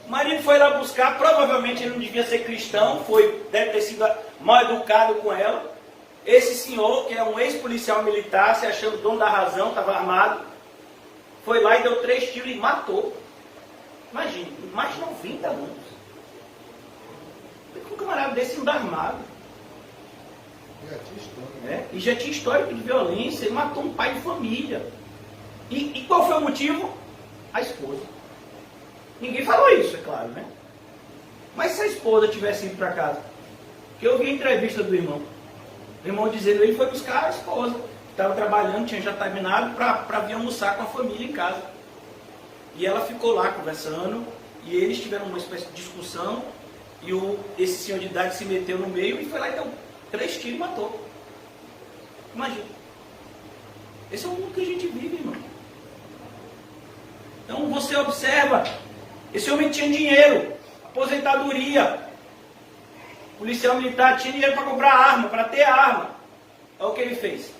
O marido foi lá buscar, provavelmente ele não devia ser cristão, deve ter sido mal educado com ela. Esse senhor, que é um ex-policial militar, se achando dono da razão, estava armado, foi lá e deu 3 tiros e matou. Imagine, mais de 90 anos. Por que um camarada desse anda armado? E já tinha histórico de violência, ele matou um pai de família. E qual foi o motivo? A esposa. Ninguém falou isso, é claro, né? Mas se a esposa tivesse ido para casa, que eu vi a entrevista do irmão, o irmão dizendo, ele foi buscar a esposa, que estava trabalhando, tinha já terminado, para vir almoçar com a família em casa. E ela ficou lá conversando, e eles tiveram uma espécie de discussão, e esse senhor de idade se meteu no meio e foi lá e deu 3 tiros e matou. Imagina. Esse é o mundo que a gente vive, irmão. Então você observa, esse homem tinha dinheiro, aposentadoria, policial militar tinha dinheiro para comprar arma, para ter arma. Olha o que ele fez.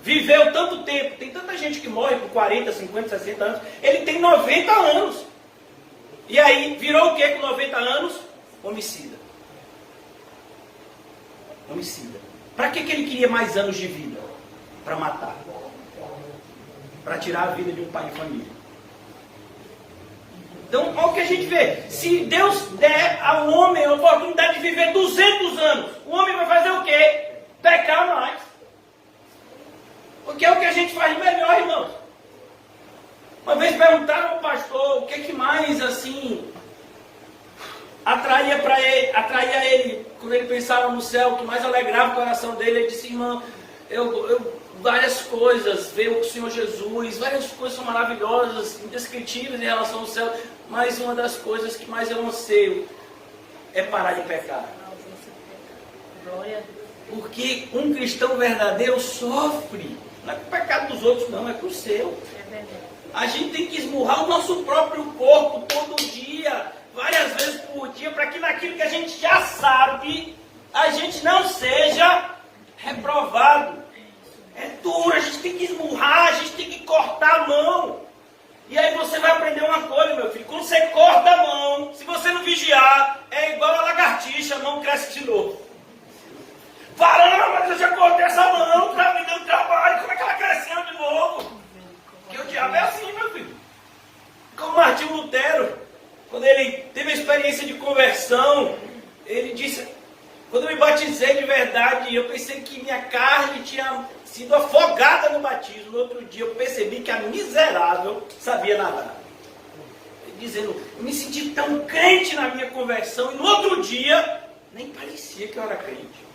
Viveu tanto tempo, tem tanta gente que morre por 40, 50, 60 anos, ele tem 90 anos. E aí, virou o que com 90 anos? Homicida. Homicida. Para que ele queria mais anos de vida? Para matar. Para tirar a vida de um pai de família. Então, olha o que a gente vê. Se Deus der ao homem a oportunidade de viver 200 anos, o homem vai fazer o quê? Pecar mais. Porque é o que a gente faz melhor, irmãos. Uma vez perguntaram ao pastor o que mais, assim, atraía ele, quando ele pensava no céu, o que mais alegrava o coração dele. Ele disse, irmão, várias coisas, ver o Senhor Jesus, várias coisas são maravilhosas, indescritíveis em relação ao céu, mas uma das coisas que mais eu anseio é parar de pecar. Porque um cristão verdadeiro sofre, não é com o pecado dos outros não, é com o seu. A gente tem que esmurrar o nosso próprio corpo todo dia, várias vezes por dia, para que naquilo que a gente já sabe, a gente não seja reprovado. É duro, a gente tem que esmurrar, a gente tem que cortar a mão. E aí você vai aprender uma coisa, meu filho. Quando você corta a mão, se você não vigiar, é igual a lagartixa, a mão cresce de novo. Fala, não, mas eu já cortei essa mão, tá me dando trabalho, como é que ela cresceu de novo? Porque o diabo é assim, meu filho. Como Martinho Lutero, quando ele teve a experiência de conversão, ele disse, quando eu me batizei de verdade, eu pensei que minha carne tinha sido afogada no batismo. No outro dia eu percebi que a miserável sabia nadar. Dizendo, eu me senti tão crente na minha conversão, e no outro dia, nem parecia que eu era crente.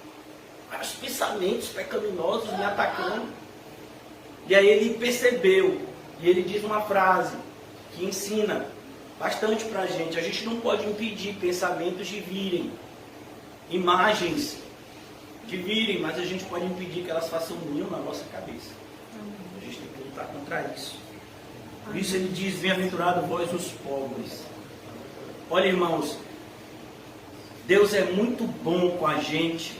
Vários pensamentos pecaminosos me atacando. E aí ele percebeu, e ele diz uma frase que ensina bastante pra gente. A gente não pode impedir pensamentos de virem, imagens de virem, mas a gente pode impedir que elas façam ninho na nossa cabeça. A gente tem que lutar contra isso. Por isso ele diz, bem-aventurado vós os pobres. Olha, irmãos, Deus é muito bom com a gente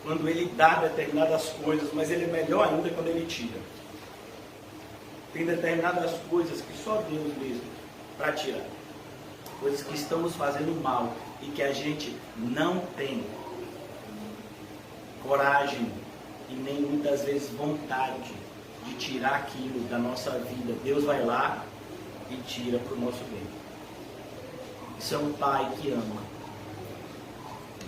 quando Ele dá determinadas coisas, mas Ele é melhor ainda quando Ele tira. Tem determinadas coisas que só Deus mesmo para tirar. Coisas que estamos fazendo mal e que a gente não tem coragem e nem muitas vezes vontade de tirar aquilo da nossa vida. Deus vai lá e tira para o nosso bem. Isso é um pai que ama.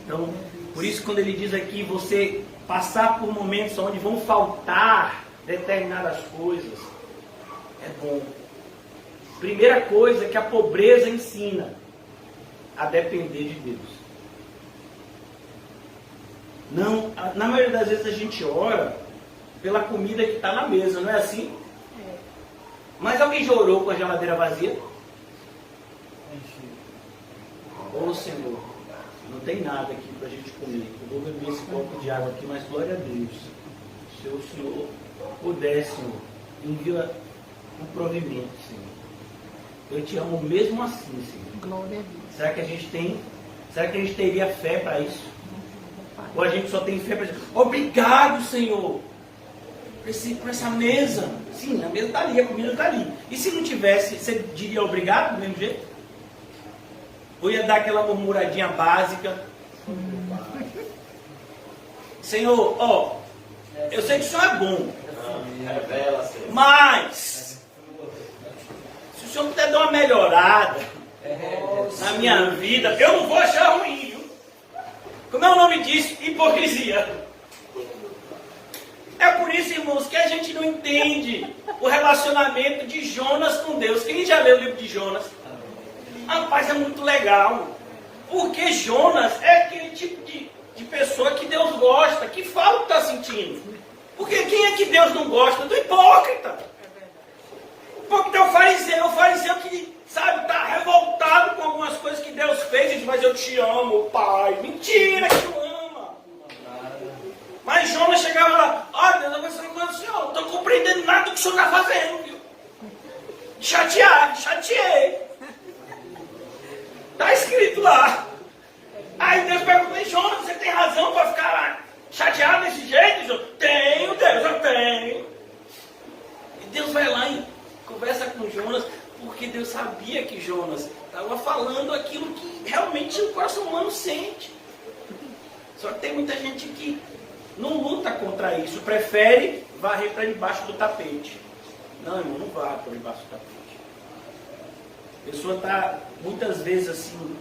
Então, por isso quando ele diz aqui, você passar por momentos onde vão faltar determinadas coisas, é bom. Primeira coisa que a pobreza ensina, a depender de Deus. Não, na maioria das vezes a gente ora pela comida que está na mesa, não é assim? É. Mas alguém já orou com a geladeira vazia? Ô Senhor, não tem nada aqui para a gente comer. Eu vou beber esse copo de água aqui, mas glória a Deus. Se o Senhor puder, Senhor, envia um provimento, Senhor. Eu te amo mesmo assim, Senhor. Glória a Deus. Será que a gente tem? Será que a gente teria fé para isso? Ou a gente só tem fé para dizer, obrigado, Senhor, por essa mesa. Sim, a mesa está ali, a comida está ali. E se não tivesse, você diria obrigado do mesmo jeito? Ou ia dar aquela murmuradinha básica? Senhor, ó, eu sei que o Senhor é bom. Mas, se o Senhor puder dar uma melhorada na minha vida, eu não vou achar ruim, viu? Como é o nome disso? Hipocrisia. É por isso, irmãos, que a gente não entende o relacionamento de Jonas com Deus. Quem já leu o livro de Jonas? Rapaz, é muito legal. Porque Jonas é aquele tipo de pessoa que Deus gosta, que fala o que está sentindo. Porque quem é que Deus não gosta? Do hipócrita. O hipócrita é o fariseu que, sabe, está revoltado com algumas coisas que Deus fez. E diz, mas eu te amo, pai. Mentira que tu ama. Mas Jonas chegava lá, olha, Deus, eu vou falar com o senhor, não estou compreendendo nada do que o senhor está fazendo, viu? Chateei. Está escrito lá. Aí Deus pergunta, Jonas, você tem razão para ficar chateado desse jeito? Jonas? Tenho, Deus, eu tenho. E Deus vai lá e conversa com Jonas, porque Deus sabia que Jonas estava falando aquilo que realmente o coração humano sente. Só que tem muita gente que não luta contra isso, prefere varrer para debaixo do tapete. Não, irmão, não vá para debaixo do tapete. A pessoa está muitas vezes assim,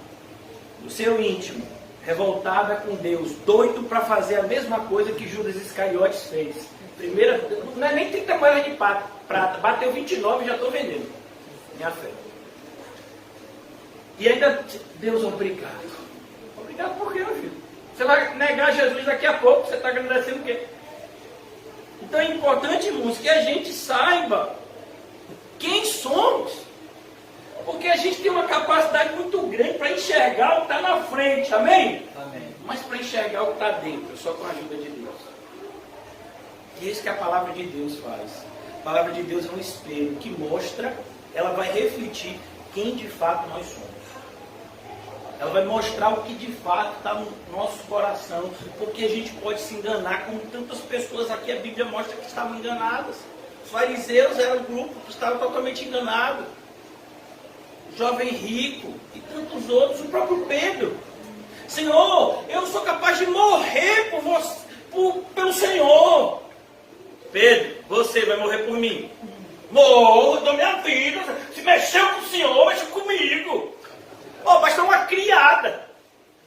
no seu íntimo, revoltada com Deus, doido para fazer a mesma coisa que Judas Iscariotes fez. Primeira, não é nem 30 moedas de prata, bateu 29 e já estou vendendo. Minha fé. E ainda, Deus, obrigado. Obrigado por quê, meu filho? Você vai negar Jesus daqui a pouco, você está agradecendo o quê? Então é importante, irmãos, que a gente saiba quem somos. Porque a gente tem uma capacidade muito grande para enxergar o que está na frente, amém? Amém. Mas para enxergar o que está dentro, só com a ajuda de Deus. E é isso que a palavra de Deus faz. A palavra de Deus é um espelho que mostra, ela vai refletir quem de fato nós somos. Ela vai mostrar o que de fato está no nosso coração, porque a gente pode se enganar, como tantas pessoas aqui a Bíblia mostra que estavam enganadas. Os fariseus eram um grupo que estava totalmente enganado. O jovem rico e tantos outros, o próprio Pedro. Senhor, eu sou capaz de morrer por você, pelo Senhor. Pedro, você vai morrer por mim. Morro da minha vida. Se mexeu com o Senhor, mexeu comigo. Oh, mas foi uma criada.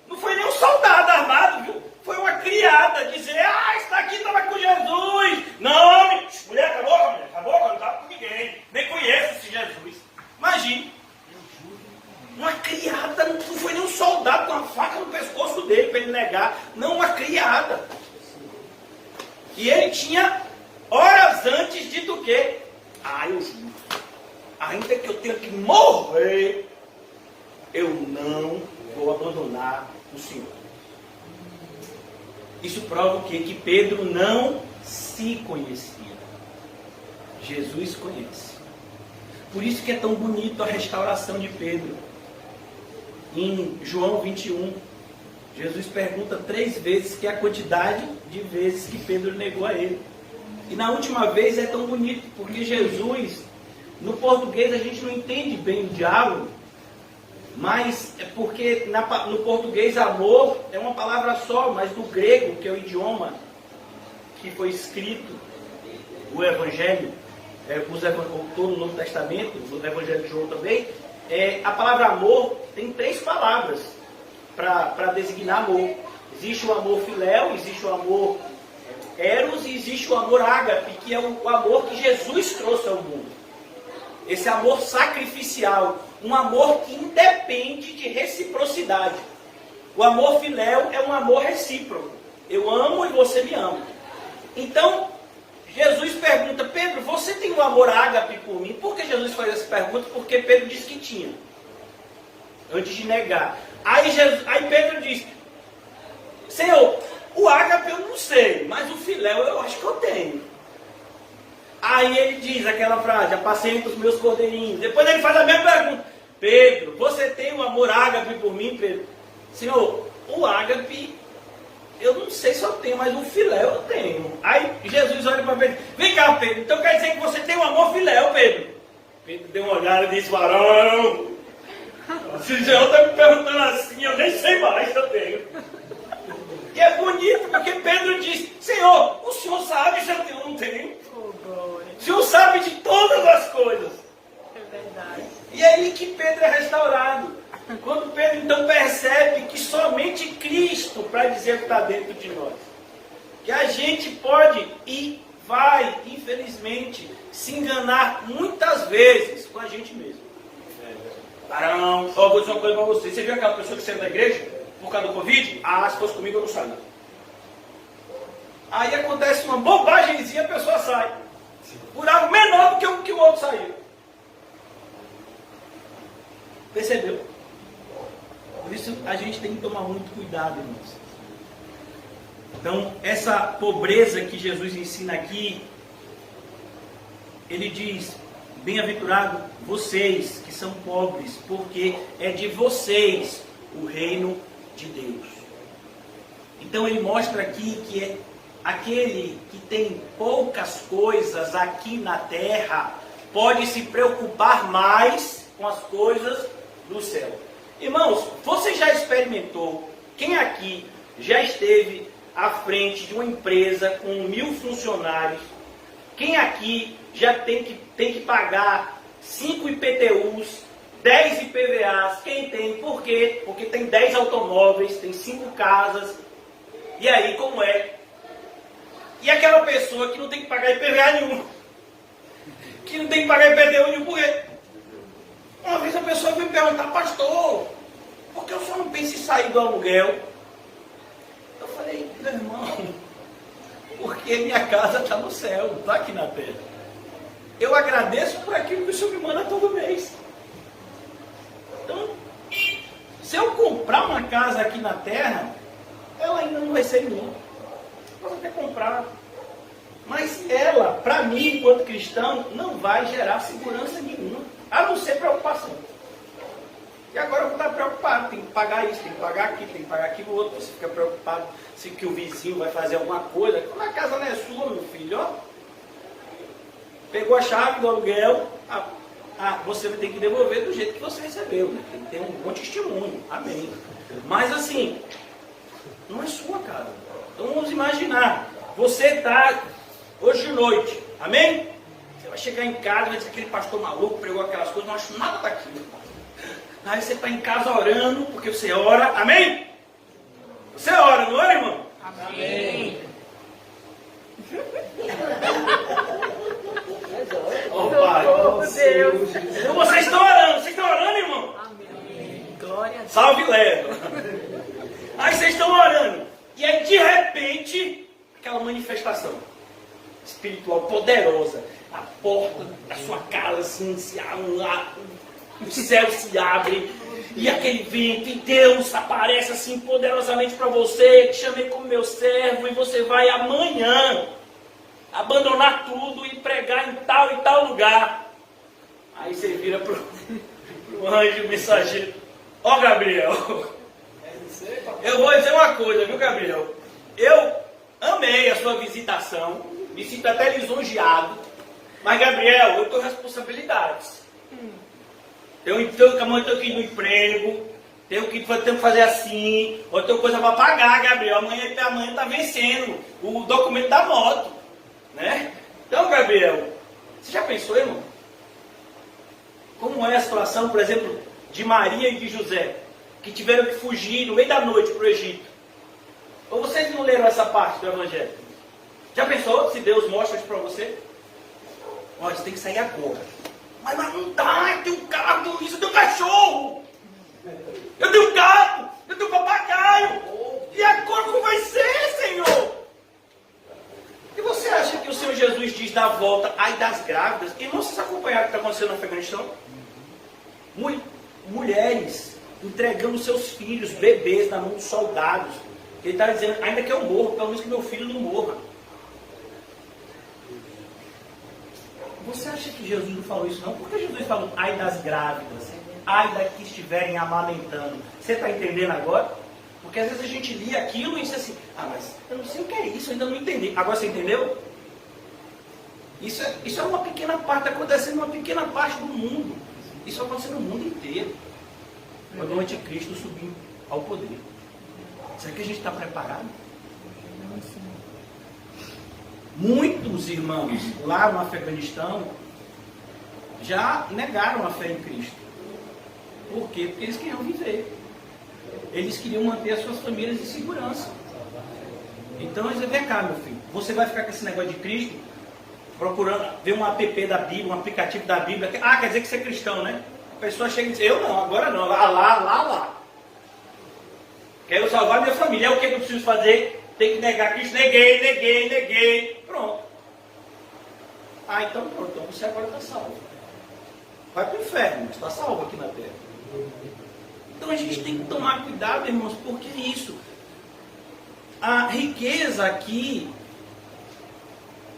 Não foi nem um soldado armado, viu? Foi uma criada dizer, está aqui, estava com Jesus. Não, mulher, acabou, não estava com ninguém. Nem conheço esse Jesus. Imagine. Uma criada, não foi nem um soldado com uma faca no pescoço dele para ele negar. Não, uma criada. E ele tinha, horas antes, dito o quê? Eu juro. Ainda que eu tenha que morrer, eu não vou abandonar o Senhor. Isso prova o quê? Que Pedro não se conhecia. Jesus conhece. Por isso que é tão bonito a restauração de Pedro. Em João 21, Jesus pergunta 3 vezes, que é a quantidade de vezes que Pedro negou a ele. E na última vez é tão bonito, porque Jesus, no português a gente não entende bem o diálogo, mas é porque no português amor é uma palavra só, mas no grego, que é o idioma que foi escrito, o Evangelho, todo o Novo Testamento, o Evangelho de João também, a palavra amor tem 3 palavras para designar amor. Existe o amor filéu, existe o amor eros e existe o amor ágape, que é o amor que Jesus trouxe ao mundo. Esse amor sacrificial, um amor que independe de reciprocidade. O amor filéu é um amor recíproco. Eu amo e você me ama. Então, Jesus pergunta, Pedro, você tem um amor ágape por mim? Por que Jesus faz essa pergunta? Porque Pedro disse que tinha, antes de negar. Aí Pedro diz, Senhor, o ágape eu não sei, mas o filéu eu acho que eu tenho. Aí ele diz aquela frase, apacenta os meus cordeirinhos. Depois ele faz a mesma pergunta, Pedro, você tem um amor ágape por mim, Pedro? Senhor, o ágape eu não sei se eu tenho, mas o filéu eu tenho. Aí Jesus olha para Pedro, vem cá, Pedro, então quer dizer que você tem um amor filéu, Pedro? Pedro deu uma olhada e disse, varão, se o Senhor está me perguntando assim, eu nem sei mais se eu tenho. E é bonito porque Pedro diz, Senhor, o Senhor sabe se eu tenho ou não tenho. O Senhor sabe de todas as coisas. É verdade. E é aí que Pedro é restaurado. Quando Pedro então percebe que somente Cristo para dizer o que está dentro de nós. Que a gente pode e vai, infelizmente, se enganar muitas vezes com a gente mesmo. Barão, vou dizer uma coisa para você. Você viu aquela pessoa que saiu da igreja por causa do Covid? Ah, se fosse comigo eu não saía. Aí acontece uma bobagemzinha, a pessoa sai. Por algo menor do que o outro saiu. Percebeu? Por isso a gente tem que tomar muito cuidado, irmãos. Então, essa pobreza que Jesus ensina aqui, ele diz: bem-aventurado vocês que são pobres, porque é de vocês o reino de Deus. Então ele mostra aqui que é aquele que tem poucas coisas aqui na terra pode se preocupar mais com as coisas do céu. Irmãos, você já experimentou? Quem aqui já esteve à frente de uma empresa com 1000 funcionários? Quem aqui já tem que pagar 5 IPTUs, 10 IPVAs? Quem tem? Por quê? Porque tem 10 automóveis, tem 5 casas. E aí, como é? E aquela pessoa que não tem que pagar IPVA nenhum, que não tem que pagar IPTU nenhum, por quê? Uma vez a pessoa veio me perguntar: pastor, por que o senhor não pensa em sair do aluguel? Eu falei: meu irmão, porque minha casa está no céu, não está aqui na terra. Eu agradeço por aquilo que o senhor me manda todo mês. Então, se eu comprar uma casa aqui na terra, ela ainda não vai ser minha. Posso até comprar. Mas ela, para mim, enquanto cristão, não vai gerar segurança nenhuma, a não ser preocupação. E agora eu vou estar preocupado, tem que pagar isso, tem que pagar aquilo, tem que pagar aquilo outro. Você fica preocupado se que o vizinho vai fazer alguma coisa. Quando a casa não é sua, meu filho, ó. Pegou a chave do aluguel, você vai ter que devolver do jeito que você recebeu, né? Tem que ter um bom testemunho, amém. Mas assim, não é sua casa. Então vamos imaginar, você está hoje de noite, amém? Você vai chegar em casa, vai dizer: aquele pastor maluco pregou aquelas coisas, não acho nada daquilo. Aí você está em casa orando, porque você ora, amém? Você ora, não é, irmão? Amém. Oh, Pai, oh, Deus. Então vocês estão orando, irmão? Amém. Glória a Deus. Salve, Léo. Aí vocês estão orando, e aí de repente, aquela manifestação espiritual poderosa, a porta da sua casa assim, o céu se abre, e aquele vento, e Deus aparece assim poderosamente para você: te chamei como meu servo, e você vai amanhã abandonar tudo e pregar em tal e tal lugar. Aí você vira pro anjo mensageiro: ó, Gabriel, eu vou dizer uma coisa, viu, Gabriel? Eu amei a sua visitação, me sinto até lisonjeado, mas, Gabriel, eu tenho responsabilidades. Amanhã eu tenho que ir no emprego, tenho que fazer assim, ou tenho coisa para pagar, Gabriel. Amanhã está vencendo o documento da moto, né? Então, Gabriel, você já pensou, irmão? Como é a situação, por exemplo, de Maria e de José, que tiveram que fugir no meio da noite para o Egito? Ou vocês não leram essa parte do Evangelho? Já pensou se Deus mostra isso para você? Olha, você tem que sair agora. Mas não dá, eu tenho um carro, eu tenho isso, eu tenho um cachorro. Eu tenho um gato, eu tenho um papagaio. E agora como vai ser, Senhor? E você acha que o Senhor Jesus diz da volta, ai das grávidas? E não vocês acompanharam o que está acontecendo no Afeganistão? Mulheres entregando seus filhos, bebês, na mão dos soldados. Ele está dizendo: ainda que eu morra, pelo menos que meu filho não morra. Você acha que Jesus não falou isso não? Por que Jesus falou ai das grávidas? Ai das que estiverem amamentando? Você está entendendo agora? Porque às vezes a gente lia aquilo e diz assim: ah, mas eu não sei o que é isso, eu ainda não entendi. Agora você entendeu? Isso é uma pequena parte, está acontecendo em uma pequena parte do mundo. Isso acontece no mundo inteiro. Quando o anticristo subir ao poder. Será que a gente está preparado? Muitos irmãos lá no Afeganistão já negaram a fé em Cristo. Por quê? Porque eles queriam viver. Eles queriam manter as suas famílias em segurança. Então eles vem cá, meu filho, você vai ficar com esse negócio de Cristo, procurando ver um app da Bíblia, um aplicativo da Bíblia. Ah, quer dizer que você é cristão, né? A pessoa chega e diz, eu não, agora não, lá. Quero salvar minha família. É o que eu preciso fazer? Tem que negar Cristo. Neguei. Pronto. Ah, então pronto. Então você agora está salvo. Vai para o inferno, mas está salvo aqui na terra. Então a gente tem que tomar cuidado, irmãos, porque é isso. A riqueza aqui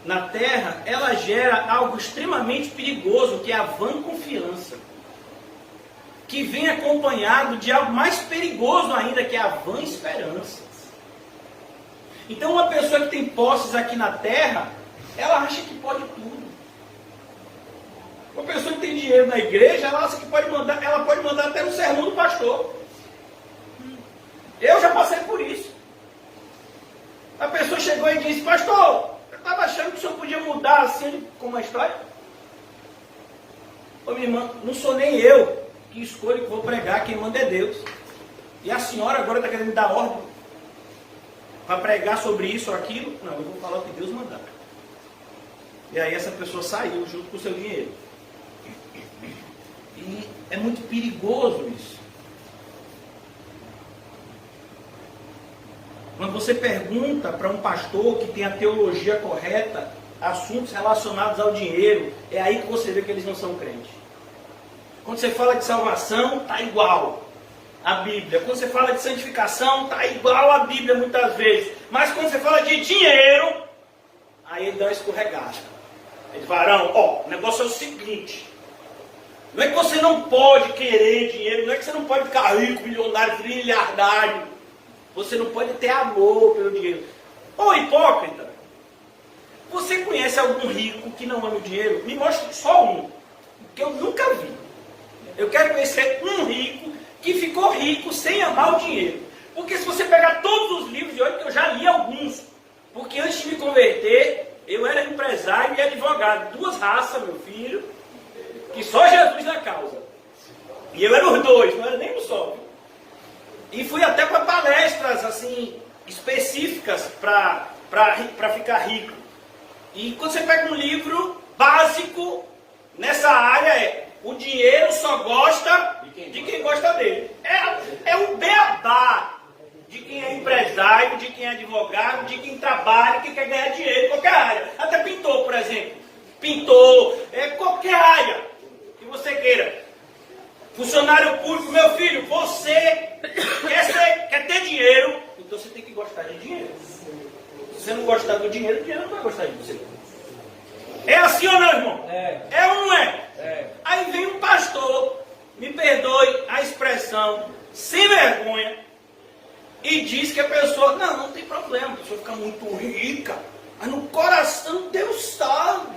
na terra, ela gera algo extremamente perigoso, que é a vã confiança. Que vem acompanhado de algo mais perigoso ainda, que é a vã esperança. Então uma pessoa que tem posses aqui na terra, ela acha que pode tudo. Uma pessoa que tem dinheiro na igreja, ela acha que ela pode mandar até no sermão do pastor. Eu já passei por isso. A pessoa chegou e disse, pastor, eu estava achando que o senhor podia mudar assim como a história. Ô minha irmã, não sou nem eu que escolho que vou pregar, quem manda é Deus. E a senhora agora está querendo me dar ordem para pregar sobre isso ou aquilo? Não, eu vou falar o que Deus mandar. E aí essa pessoa saiu junto com o seu dinheiro. E é muito perigoso isso. Quando você pergunta para um pastor que tem a teologia correta, assuntos relacionados ao dinheiro, é aí que você vê que eles não são crentes. Quando você fala de salvação, está igual a Bíblia. Quando você fala de santificação, está igual a Bíblia muitas vezes. Mas quando você fala de dinheiro, aí ele dá uma escorregada. Ele fala, Varão, o negócio é o seguinte. Não é que você não pode querer dinheiro, não é que você não pode ficar rico, milionário, trilhardário. Você não pode ter amor pelo dinheiro. Ô hipócrita, você conhece algum rico que não ama o dinheiro? Me mostre só um, que eu nunca vi. Eu quero conhecer um rico que ficou rico sem amar o dinheiro. Porque se você pegar todos os livros de hoje, que eu já li alguns, porque antes de me converter, eu era empresário e advogado. Duas raças, meu filho, que só Jesus na causa. E eu era os dois, não era nem um só. E fui até para palestras assim específicas para ficar rico. E quando você pega um livro básico nessa área, o dinheiro só gosta de quem gosta dele. É o beabá de quem é empresário, de quem é advogado, de quem trabalha, que quer ganhar dinheiro em qualquer área. Até pintor, por exemplo. Pintor, qualquer área que você queira. Funcionário público, meu filho, você quer ter dinheiro, então você tem que gostar de dinheiro. Se você não gostar do dinheiro, o dinheiro não vai gostar de você. É assim ou não, irmão? É ou não é? Aí vem um pastor, me perdoe a expressão, sem vergonha, e diz que a pessoa, não tem problema, a pessoa fica muito rica, mas no coração Deus sabe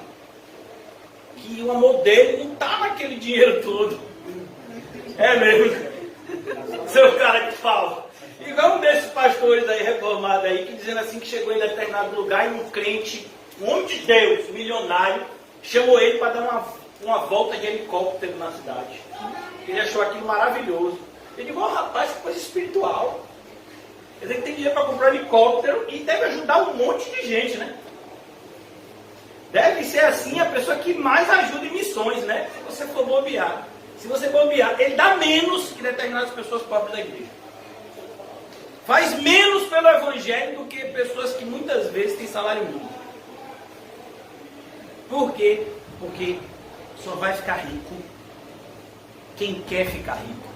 que o amor dele não está naquele dinheiro todo. É mesmo. Seu cara que fala. Igual um desses pastores aí, reformados aí, que dizendo assim que chegou em determinado lugar e um crente, um homem de Deus, milionário, chamou ele para dar uma volta de helicóptero na cidade. Ele achou aquilo maravilhoso. Ele disse, rapaz, que coisa espiritual. Quer dizer que tem dinheiro para comprar um helicóptero e deve ajudar um monte de gente, né? Deve ser assim a pessoa que mais ajuda em missões, né? Se você for bobear. Se você bobear, ele dá menos que determinadas pessoas pobres da igreja. Faz menos pelo evangelho do que pessoas que muitas vezes têm salário mínimo. Por quê? Porque só vai ficar rico quem quer ficar rico.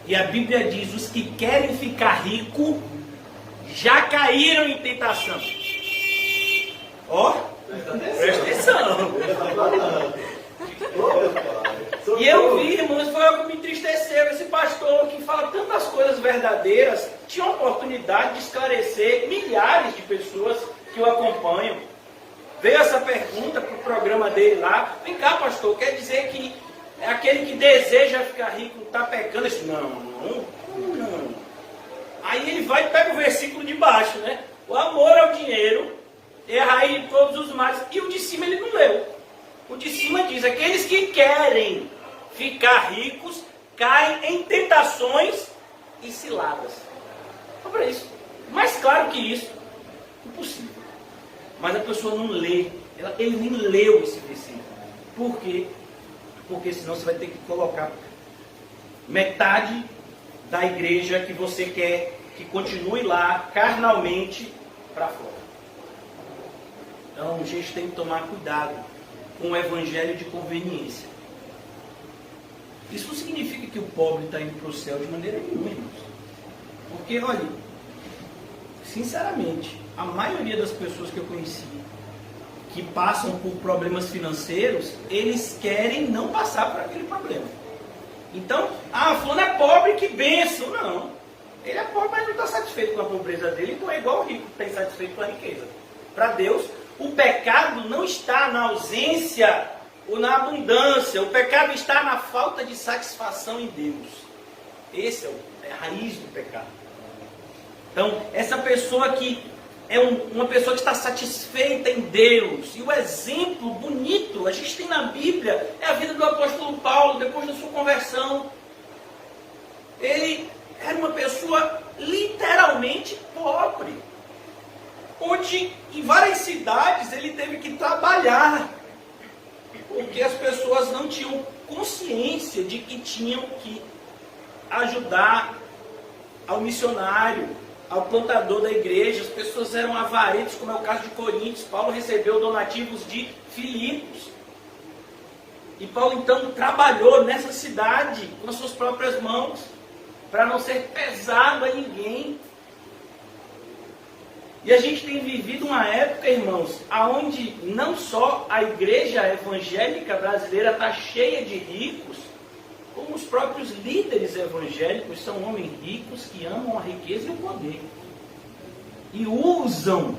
E a Bíblia diz, os que querem ficar rico já caíram em tentação. Presta atenção. E eu vi, irmãos, foi algo que me entristeceu. Esse pastor que fala tantas coisas verdadeiras tinha a oportunidade de esclarecer milhares de pessoas que o acompanham. Veio essa pergunta para o programa dele lá. Vem cá, pastor, quer dizer que aquele que deseja ficar rico está pecando? Disse, não. Aí ele vai e pega o versículo de baixo, né? O amor ao dinheiro é a raiz de todos os males. E o de cima ele não leu. O de cima diz, aqueles que querem ficar ricos, caem em tentações e ciladas. Só para isso. Mais claro que isso, impossível. Mas a pessoa não lê, ele nem leu esse versículo. Por quê? Porque senão você vai ter que colocar metade da igreja que você quer que continue lá carnalmente para fora. Então a gente tem que tomar cuidado com o evangelho de conveniência. Isso não significa que o pobre está indo para o céu de maneira nenhuma, irmãos. Porque, olha, sinceramente, a maioria das pessoas que eu conheci que passam por problemas financeiros, eles querem não passar por aquele problema. Então, fulano é pobre, que bênção. Não, ele é pobre, mas não está satisfeito com a pobreza dele, então é igual o rico que está insatisfeito com a riqueza. Para Deus, o pecado não está na ausência ou na abundância, o pecado está na falta de satisfação em Deus. Esse é a raiz do pecado. Então, essa pessoa que é uma pessoa que está satisfeita em Deus. E o exemplo bonito, a gente tem na Bíblia, é a vida do apóstolo Paulo, depois da sua conversão. Ele era uma pessoa literalmente pobre. Onde, em várias cidades, ele teve que trabalhar. Porque as pessoas não tinham consciência de que tinham que ajudar ao missionário, ao plantador da igreja. As pessoas eram avarentos, como é o caso de Coríntios. Paulo recebeu donativos de Filipos. E Paulo então trabalhou nessa cidade com as suas próprias mãos, para não ser pesado a ninguém. E a gente tem vivido uma época, irmãos, onde não só a igreja evangélica brasileira está cheia de ricos, como os próprios líderes evangélicos são homens ricos que amam a riqueza e o poder. E usam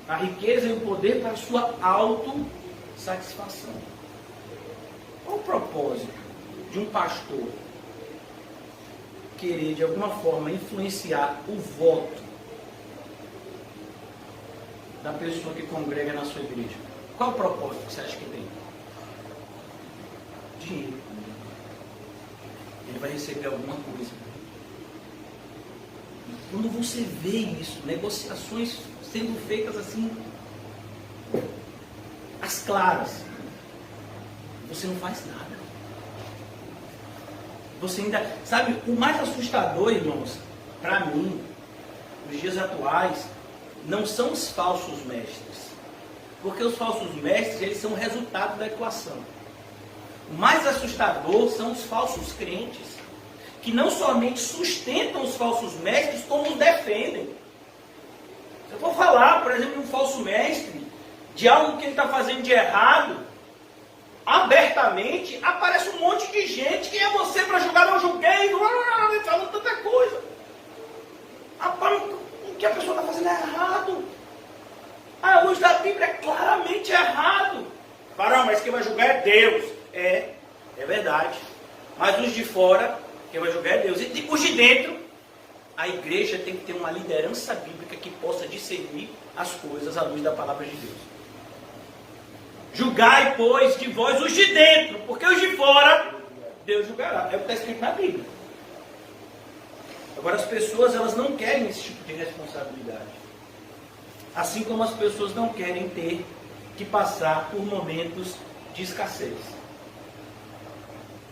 a riqueza e o poder para a sua autossatisfação. Qual o propósito de um pastor querer, de alguma forma, influenciar o voto da pessoa que congrega na sua igreja? Qual o propósito que você acha que tem? Dinheiro. Ele vai receber alguma coisa. E quando você vê isso, negociações sendo feitas assim, às claras, você não faz nada. Você ainda, sabe, o mais assustador, irmãos, para mim, nos dias atuais, não são os falsos mestres. Porque os falsos mestres, eles são o resultado da equação. O mais assustador são os falsos crentes, que não somente sustentam os falsos mestres, como os defendem. Se eu for falar, por exemplo, de um falso mestre, de algo que ele está fazendo de errado, abertamente, aparece um monte de gente. Quem é você para julgar? Não julguei, falando tanta coisa. O que a pessoa está fazendo é errado. A luz da Bíblia é claramente errado. Farão, mas quem vai julgar é Deus. É verdade. Mas os de fora, quem vai julgar é Deus. E os de dentro, a igreja tem que ter uma liderança bíblica que possa discernir as coisas à luz da palavra de Deus. Julgai, pois, de vós os de dentro, porque os de fora, Deus julgará. É o que está escrito na Bíblia. Agora, as pessoas, elas não querem esse tipo de responsabilidade. Assim como as pessoas não querem ter que passar por momentos de escassez.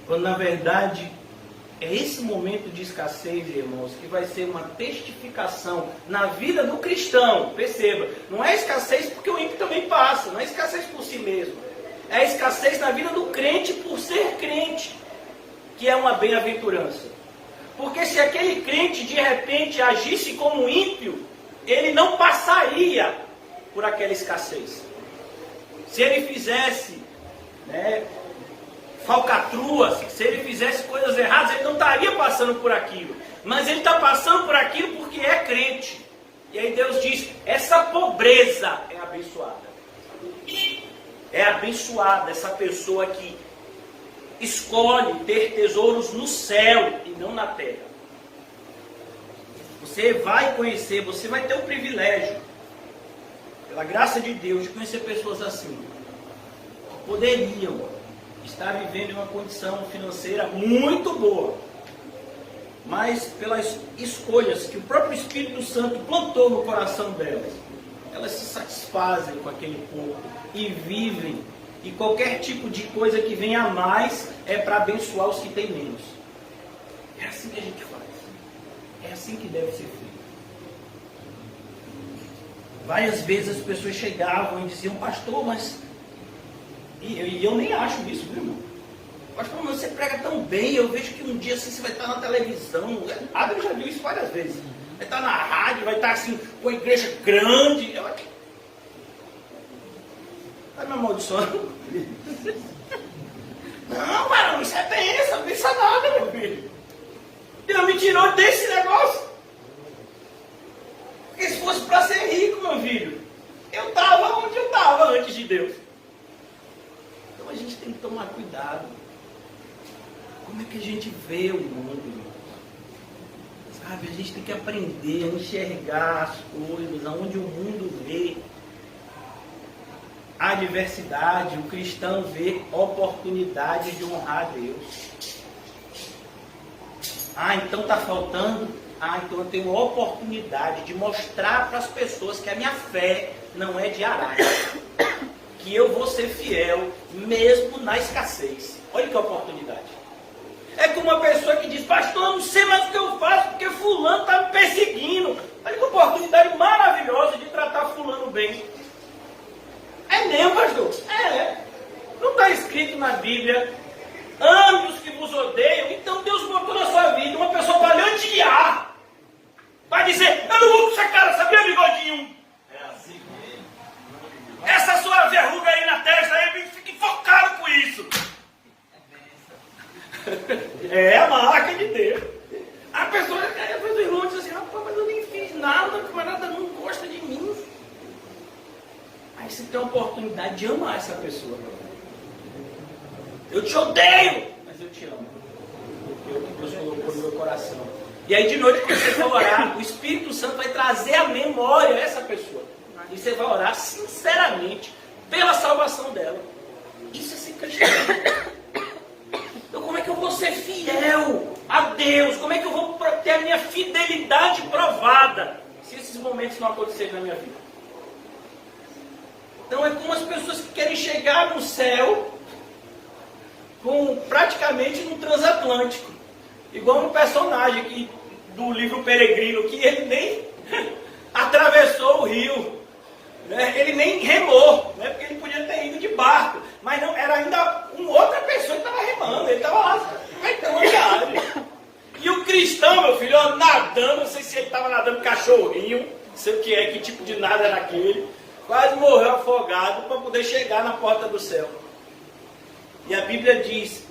Quando, na verdade, é esse momento de escassez, irmãos, que vai ser uma testificação na vida do cristão. Perceba, não é escassez porque o ímpio também passa, não é escassez por si mesmo. É escassez na vida do crente por ser crente, que é uma bem-aventurança. Porque se aquele crente de repente agisse como ímpio, ele não passaria por aquela escassez. Se ele fizesse falcatruas, se ele fizesse coisas erradas, ele não estaria passando por aquilo. Mas ele está passando por aquilo porque é crente. E aí Deus diz, essa pobreza é abençoada. É abençoada essa pessoa que escolhe ter tesouros no céu e não na terra. Você vai conhecer, você vai ter o privilégio, pela graça de Deus, de conhecer pessoas assim, que poderiam está vivendo em uma condição financeira muito boa, mas pelas escolhas que o próprio Espírito Santo plantou no coração delas, elas se satisfazem com aquele pouco e vivem, e qualquer tipo de coisa que venha a mais é para abençoar os que têm menos. É assim que a gente faz, é assim que deve ser feito. Várias vezes as pessoas chegavam e diziam: pastor, mas... E eu nem acho isso, viu, irmão? Pastor, mas você prega tão bem, eu vejo que um dia assim você vai estar na televisão. Adriano já viu isso várias vezes. Vai estar na rádio, vai estar assim, com a igreja grande. Está me amaldiçoando? Não, mano, isso é bênção, não pensa nada, meu filho. Deus me tirou desse negócio. Porque se fosse para ser rico, meu filho, eu estava onde eu estava antes de Deus. Então a gente tem que tomar cuidado. Como é que a gente vê o mundo, irmão? Sabe, a gente tem que aprender a enxergar as coisas, aonde o mundo vê a adversidade, o cristão vê oportunidade de honrar a Deus. Então está faltando? Então eu tenho a oportunidade de mostrar para as pessoas que a minha fé não é de arara. Que eu vou ser fiel mesmo na escassez. Olha que oportunidade. É como uma pessoa que diz: pastor, eu não sei mais o que eu faço porque fulano está me perseguindo. Olha que oportunidade maravilhosa de tratar fulano bem. É mesmo, pastor? Não está escrito na Bíblia: ame os que vos odeiam? Então Deus botou na sua vida uma pessoa para lhe odiar. Vai dizer: eu não vou com essa cara, sabia, bigodinho? É assim mesmo. Essa sua verruga aí na testa, aí, fica enfocado com isso. É a marca de Deus. A pessoa, o irmão diz assim: rapaz, mas eu nem fiz nada, o camarada não gosta de mim. Aí você tem a oportunidade de amar essa pessoa. Eu te odeio, mas eu te amo. Porque é o que Deus colocou no meu coração. E aí de noite, quando você for orar, o Espírito Santo vai trazer à memória essa pessoa. E você vai orar sinceramente pela salvação dela. Isso é ser cristão. Então como é que eu vou ser fiel a Deus? Como é que eu vou ter a minha fidelidade provada se esses momentos não acontecerem na minha vida? Então é como as pessoas que querem chegar no céu praticamente no transatlântico. Igual um personagem do livro Peregrino, que ele nem atravessou o rio, né? Ele nem remou, né? Porque ele podia ter ido de barco, mas não, era ainda uma outra pessoa que estava remando, ele estava lá, e o cristão, meu filho, nadando, não sei se ele estava nadando cachorrinho, não sei o que é, que tipo de nada era aquele, quase morreu afogado para poder chegar na porta do céu. E a Bíblia diz: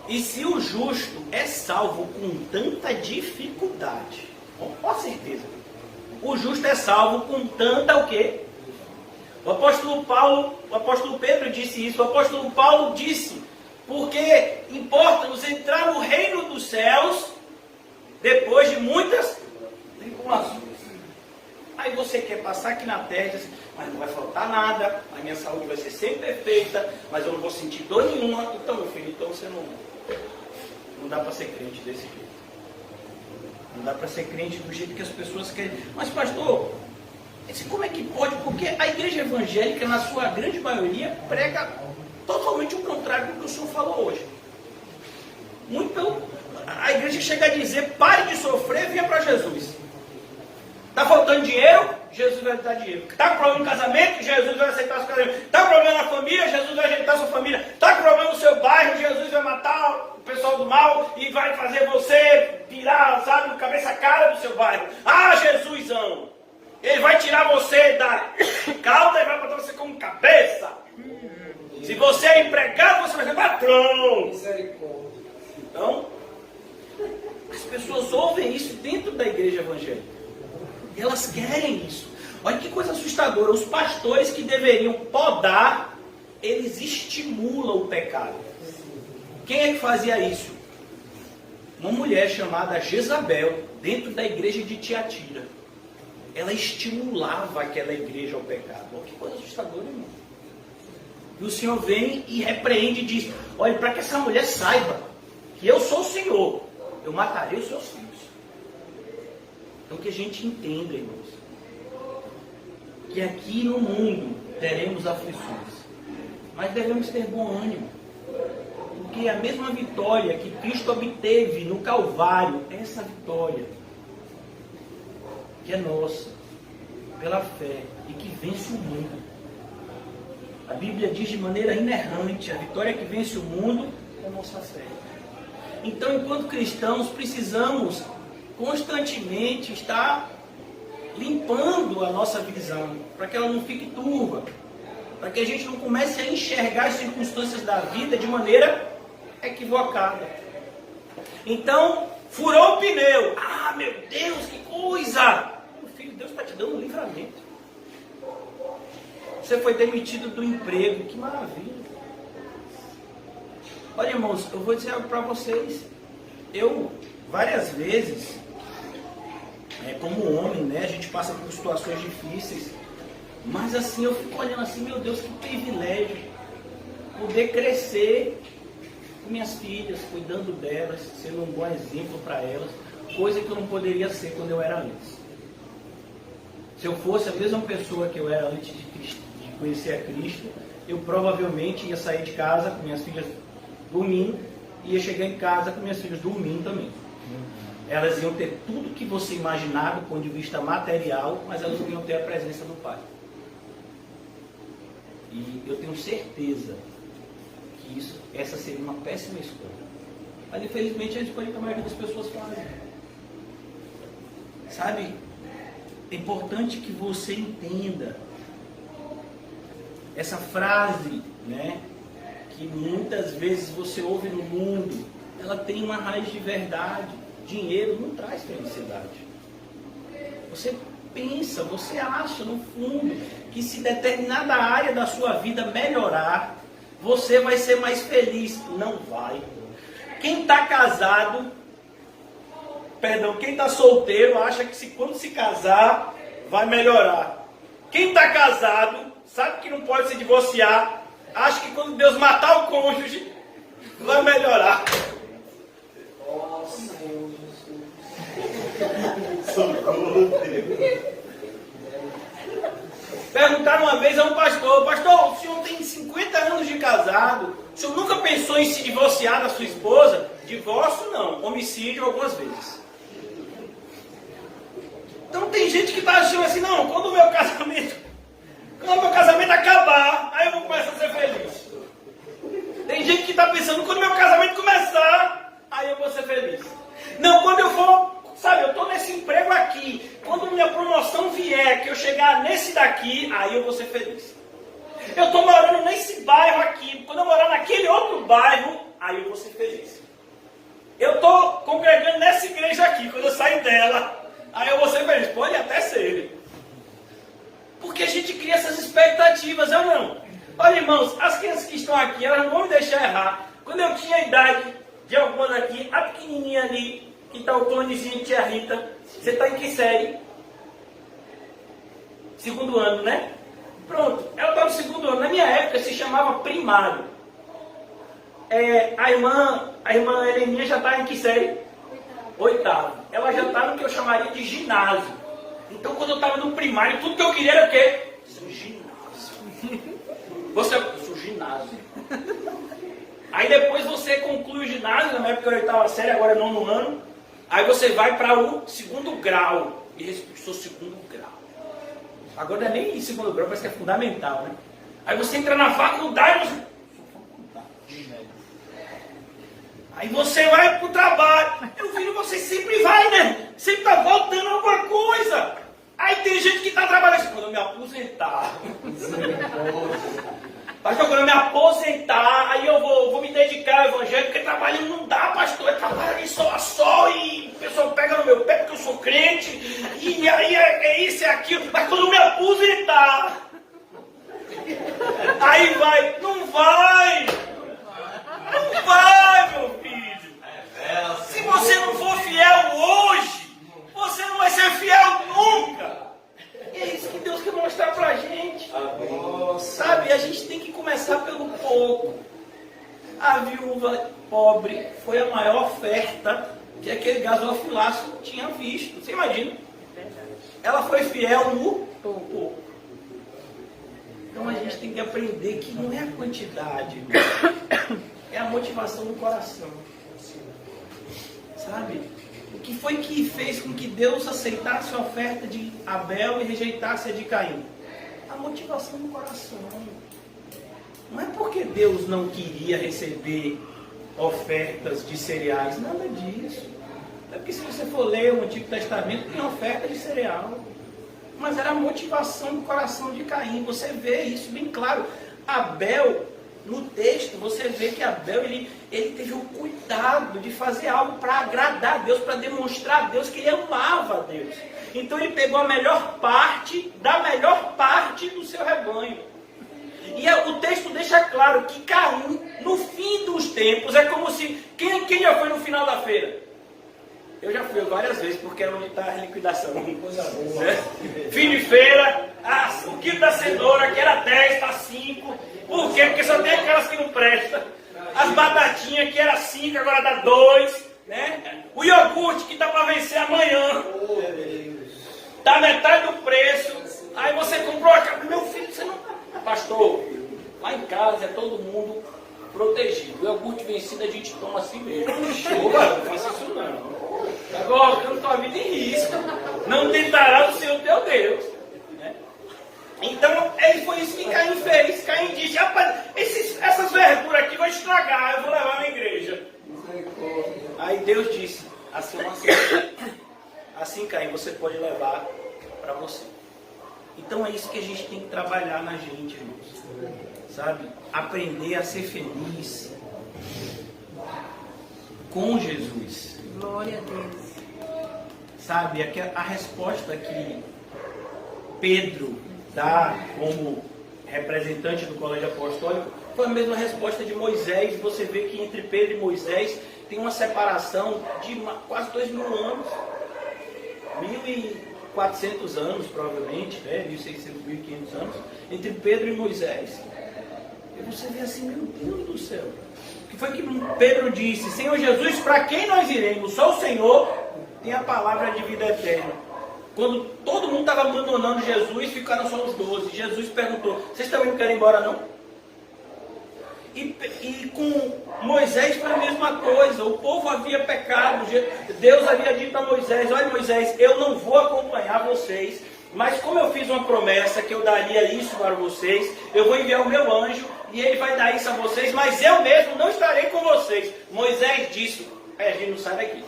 e se o justo é salvo com tanta dificuldade, com certeza, o justo é salvo com tanta o quê? O apóstolo Pedro disse isso, o apóstolo Paulo disse: porque importa-nos entrar no reino dos céus depois de muitas tribulações. Aí você quer passar aqui na terra, mas não vai faltar nada, a minha saúde vai ser sempre perfeita, mas eu não vou sentir dor nenhuma. Então, meu filho, então você não dá para ser crente desse jeito. Não dá para ser crente do jeito que as pessoas querem. Mas, pastor, como é que pode? Porque a igreja evangélica, na sua grande maioria, prega totalmente o contrário do que o senhor falou hoje. A igreja chega a dizer: pare de sofrer, venha para Jesus. Está faltando dinheiro? Jesus vai dar dinheiro. Está com problema no casamento? Jesus vai aceitar seu casamento. Está com problema na família? Jesus vai ajeitar sua família. Está com problema no seu bairro? Jesus vai matar o pessoal do mal e vai fazer você virar, sabe, cabeça cara do seu bairro. Jesus ama. Ele vai tirar você da cauda e vai botar você como cabeça. Se você é empregado, você vai ser patrão. Então, as pessoas ouvem isso dentro da igreja evangélica. E elas querem isso. Olha que coisa assustadora. Os pastores que deveriam podar, eles estimulam o pecado. Quem é que fazia isso? Uma mulher chamada Jezabel, dentro da igreja de Tiatira. Ela estimulava aquela igreja ao pecado. Olha que coisa assustadora, irmão. E o Senhor vem e repreende e diz: olha, para que essa mulher saiba que eu sou o Senhor, eu matarei os seus filhos. Então que a gente entenda, irmãos, que aqui no mundo teremos aflições, mas devemos ter bom ânimo, porque a mesma vitória que Cristo obteve no Calvário, essa vitória que é nossa, pela fé, e que vence o mundo. A Bíblia diz de maneira inerrante: a vitória que vence o mundo é a nossa fé. Então, enquanto cristãos, precisamos constantemente estar limpando a nossa visão, para que ela não fique turva, para que a gente não comece a enxergar as circunstâncias da vida de maneira equivocada. Então, furou o pneu. Ah, meu Deus, que coisa! Meu filho, Deus está te dando um livramento. Você foi demitido do emprego, que maravilha. Olha, irmãos, eu vou dizer algo para vocês. Eu, várias vezes, como homem, né, a gente passa por situações difíceis, mas assim, eu fico olhando assim, meu Deus, que privilégio poder crescer com minhas filhas, cuidando delas, sendo um bom exemplo para elas, coisa que eu não poderia ser quando eu era antes. Se eu fosse a mesma pessoa que eu era antes de conhecer a Cristo, eu provavelmente ia sair de casa com minhas filhas dormindo, e ia chegar em casa com minhas filhas dormindo também. Elas iam ter tudo que você imaginar do ponto de vista material, mas elas não iam ter a presença do Pai. E eu tenho certeza que essa seria uma péssima escolha. Mas infelizmente é a escolha que a maioria das pessoas fazem. Sabe, é importante que você entenda essa frase, né, que muitas vezes você ouve no mundo, ela tem uma raiz de verdade. Dinheiro não traz felicidade. Você pensa, você acha no fundo que se determinada área da sua vida melhorar, você vai ser mais feliz. Não vai. Quem está casado, quem está solteiro, acha que quando se casar, vai melhorar. Quem está casado, sabe que não pode se divorciar, acha que quando Deus matar o cônjuge, vai melhorar. Nossa, perguntaram uma vez a um pastor: pastor, o senhor tem 50 anos de casado, o senhor nunca pensou em se divorciar da sua esposa? Divórcio não, homicídio algumas vezes. Então tem gente que está achando assim: não, quando o meu casamento acabar, aí eu vou começar a ser feliz. Tem gente que está pensando: quando o meu casamento começar, aí eu vou ser feliz. Não, quando eu for, sabe, eu estou nesse emprego aqui, quando minha promoção vier, que eu chegar nesse daqui, aí eu vou ser feliz. Eu estou morando nesse bairro aqui, quando eu morar naquele outro bairro, aí eu vou ser feliz. Eu estou congregando nessa igreja aqui, quando eu sair dela, aí eu vou ser feliz. Pode até ser. Porque a gente cria essas expectativas, ou não? Olha, irmãos, as crianças que estão aqui, elas não vão me deixar errar. Quando eu tinha a idade de algumas aqui, a pequenininha ali, que está o clonezinho de tia Rita, você está em que série? 2º ano, né? Pronto, ela está no 2º ano. Na minha época se chamava primário. A irmã Heleninha já está em que série? 8º. Ela já está no que eu chamaria de ginásio. Então, quando eu estava no primário, tudo que eu queria era o quê? Ginásio. Eu sou ginásio. Aí depois você conclui o ginásio, na época eu 8ª série, agora é 9º ano. Aí você vai para o 2º grau. E eu sou 2º grau. Agora não é nem 2º grau, parece que é fundamental, né? Aí você entra na faculdade, aí você vai para o trabalho. Eu vi você sempre vai, né? Sempre está voltando alguma coisa. Aí tem gente que está trabalhando assim: quando eu me aposentar, pastor, quando eu me aposentar, aí eu vou me dedicar ao evangelho, porque trabalhando não dá, pastor, é trabalho de sol a sol, e o pessoal pega no meu pé porque eu sou crente, e aí é isso, é aquilo, mas quando eu me aposentar, aí vai, não vai, meu filho. Se você não for fiel hoje, você não vai ser fiel nunca. E é isso que Deus quer mostrar pra gente. Sabe, a gente tem que começar pelo viúva pobre foi a maior oferta que aquele gasofilaço tinha visto. Você imagina? Ela foi fiel no pouco. Então a gente tem que aprender que não é a quantidade, é a motivação do coração. Sabe? O que foi que fez com que Deus aceitasse a oferta de Abel e rejeitasse a de Caim? A motivação do coração. Não é porque Deus não queria receber ofertas de cereais, nada disso. É porque se você for ler o Antigo Testamento, tem oferta de cereal. Mas era a motivação do coração de Caim. Você vê isso bem claro. Abel, no texto, você vê que Abel, ele teve o cuidado de fazer algo para agradar a Deus, para demonstrar a Deus que ele amava a Deus. Então ele pegou a melhor parte da melhor parte do seu rebanho. E o texto deixa claro que Caim, no fim dos tempos, é como se... Quem já foi no final da feira? Eu já fui várias vezes, porque é onde está a liquidação. Fim de feira, o quilo da cenoura, que era 10, está 5. Por quê? Porque só tem aquelas que não prestam. As batatinhas, que era 5, agora dá 2. Né? O iogurte, que está para vencer amanhã. Está metade do preço. Aí você comprou a... Meu filho, você não... Pastor, lá em casa é todo mundo protegido. O iogurte vencido a gente toma assim mesmo. Não faça isso não. Está colocando tua vida em risco. Não tentará o Senhor teu Deus. Né? Então, foi isso que Caim fez. Caim disse, rapaz, essas verduras aqui vão estragar, eu vou levar na igreja. Aí Deus disse, assim Caim, você pode levar para você. Então é isso que a gente tem que trabalhar na gente, irmãos. Sabe? Aprender a ser feliz com Jesus. Glória a Deus. Sabe? A resposta que Pedro dá como representante do colégio apostólico foi a mesma resposta de Moisés. Você vê que entre Pedro e Moisés tem uma separação de quase 2.000 anos. 1.400 anos, provavelmente, né? 1.600, 1.500 anos, entre Pedro e Moisés. E você vê assim, meu Deus do céu. O que foi que Pedro disse? Senhor Jesus, para quem nós iremos? Só o Senhor tem a palavra de vida eterna. Quando todo mundo estava abandonando Jesus, ficaram só os 12. Jesus perguntou, vocês também não querem ir embora não? E com Moisés foi a mesma coisa. O povo havia pecado. Deus havia dito a Moisés, olha Moisés, eu não vou acompanhar vocês, mas como eu fiz uma promessa que eu daria isso para vocês, eu vou enviar o meu anjo e ele vai dar isso a vocês, mas eu mesmo não estarei com vocês. Moisés disse, a gente não sai daqui.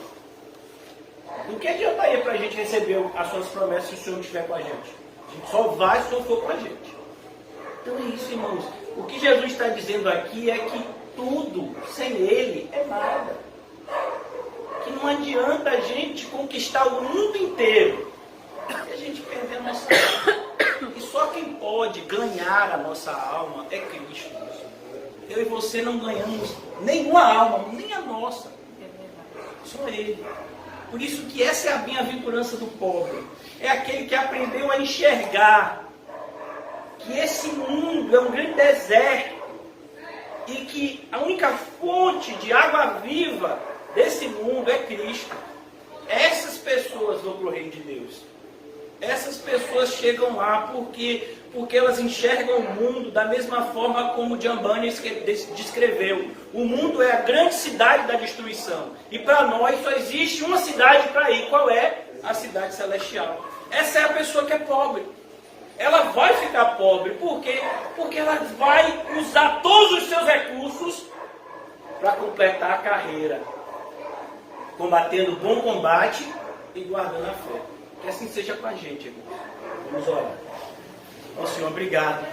Do que adiantaria para a gente receber as suas promessas se o Senhor não estiver com a gente? A gente só vai se o Senhor for com a gente. Então é isso, irmãos. O que Jesus está dizendo aqui é que tudo sem Ele é nada. Que não adianta a gente conquistar o mundo inteiro e a gente perder a nossa alma. E só quem pode ganhar a nossa alma é Cristo. Eu e você não ganhamos nenhuma alma, nem a nossa. Só Ele. Por isso que essa é a bem-aventurança do pobre. É aquele que aprendeu a enxergar que esse mundo é um grande deserto e que a única fonte de água viva desse mundo é Cristo. Essas pessoas vão para o reino de Deus. Essas pessoas chegam lá porque elas enxergam o mundo da mesma forma como Giambani descreveu. O mundo é a grande cidade da destruição. E para nós só existe uma cidade para ir. Qual é? A cidade celestial. Essa é a pessoa que é pobre. Ela vai ficar pobre. Por quê? Porque ela vai usar todos os seus recursos para completar a carreira. Combatendo o bom combate e guardando a fé. Que assim seja com a gente, irmão. Vamos orar. Ó Senhor, obrigado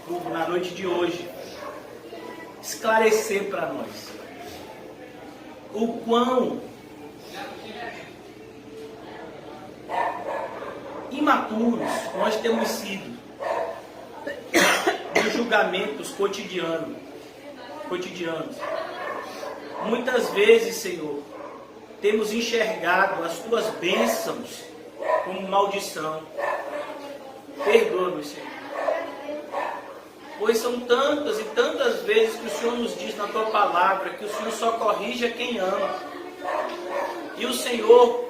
por, na noite de hoje, esclarecer para nós o quão imaturos nós temos sido nos julgamentos cotidianos. Muitas vezes, Senhor, temos enxergado as tuas bênçãos como maldição. Perdoa-nos, Senhor. Pois são tantas e tantas vezes que o Senhor nos diz na tua palavra que o Senhor só corrige a quem ama. E o Senhor,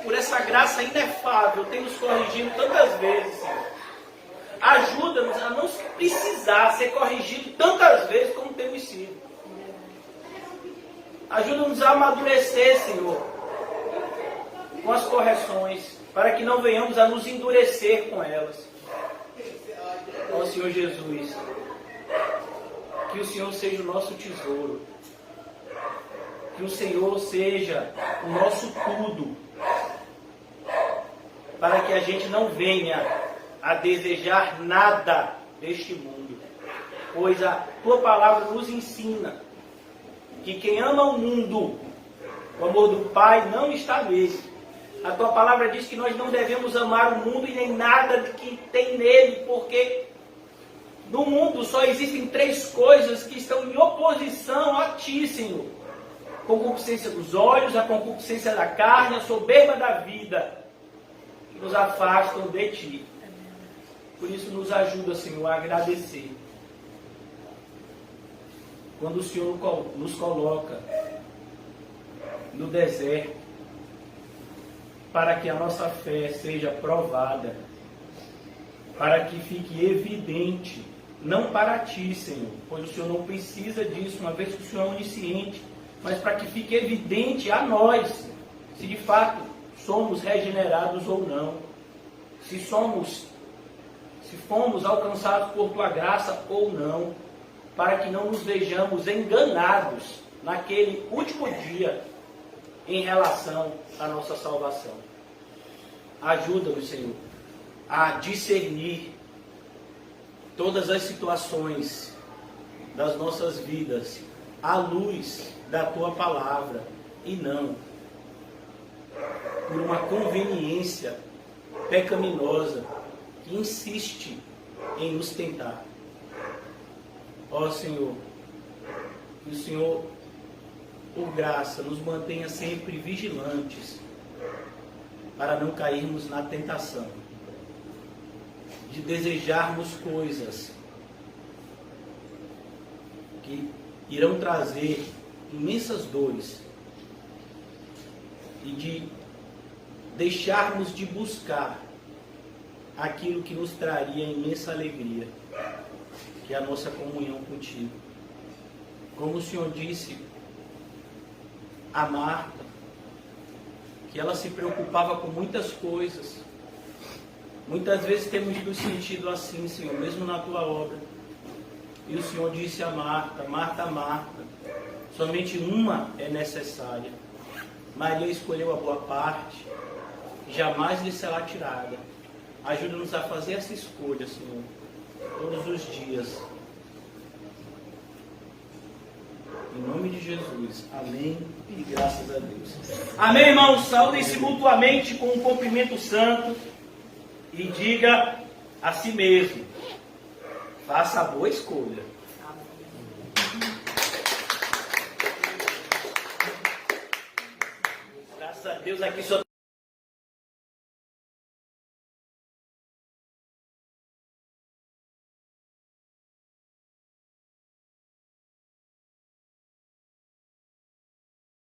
por essa graça inefável, tem nos corrigido tantas vezes, Senhor. Ajuda-nos a não precisar ser corrigido tantas vezes como temos sido. Ajuda-nos a amadurecer, Senhor, com as correções, para que não venhamos a nos endurecer com elas. Ó Senhor Jesus, que o Senhor seja o nosso tesouro, que o Senhor seja o nosso tudo, para que a gente não venha a desejar nada deste mundo, pois a tua palavra nos ensina que quem ama o mundo, o amor do Pai não está nele. A tua palavra diz que nós não devemos amar o mundo e nem nada que tem nele, porque no mundo só existem 3 coisas que estão em oposição a ti, Senhor: concupiscência dos olhos, a concupiscência da carne, a soberba da vida, que nos afastam de ti. Por isso nos ajuda, Senhor, a agradecer. Quando o Senhor nos coloca no deserto, para que a nossa fé seja provada, para que fique evidente, não para ti, Senhor, pois o Senhor não precisa disso, uma vez que o Senhor é onisciente, mas para que fique evidente a nós, se de fato somos regenerados ou não, se fomos alcançados por tua graça ou não, para que não nos vejamos enganados naquele último dia em relação à nossa salvação. Ajuda-nos, Senhor, a discernir todas as situações das nossas vidas à luz da tua palavra e não por uma conveniência pecaminosa que insiste em nos tentar. Ó Senhor, que o Senhor, por graça, nos mantenha sempre vigilantes para não cairmos na tentação de desejarmos coisas que irão trazer imensas dores e de deixarmos de buscar aquilo que nos traria imensa alegria, que é a nossa comunhão contigo. Como o Senhor disse a Marta, que ela se preocupava com muitas coisas. Muitas vezes temos nos sentido assim, Senhor, mesmo na tua obra. E o Senhor disse a Marta: Marta, Marta, somente uma é necessária. Maria escolheu a boa parte, jamais lhe será tirada. Ajuda-nos a fazer essa escolha, Senhor, todos os dias. Em nome de Jesus. Amém e graças a Deus. Amém, irmãos? Saúdem-se mutuamente com um cumprimento santo e diga a si mesmo: faça a boa escolha. Graças a Deus, aqui só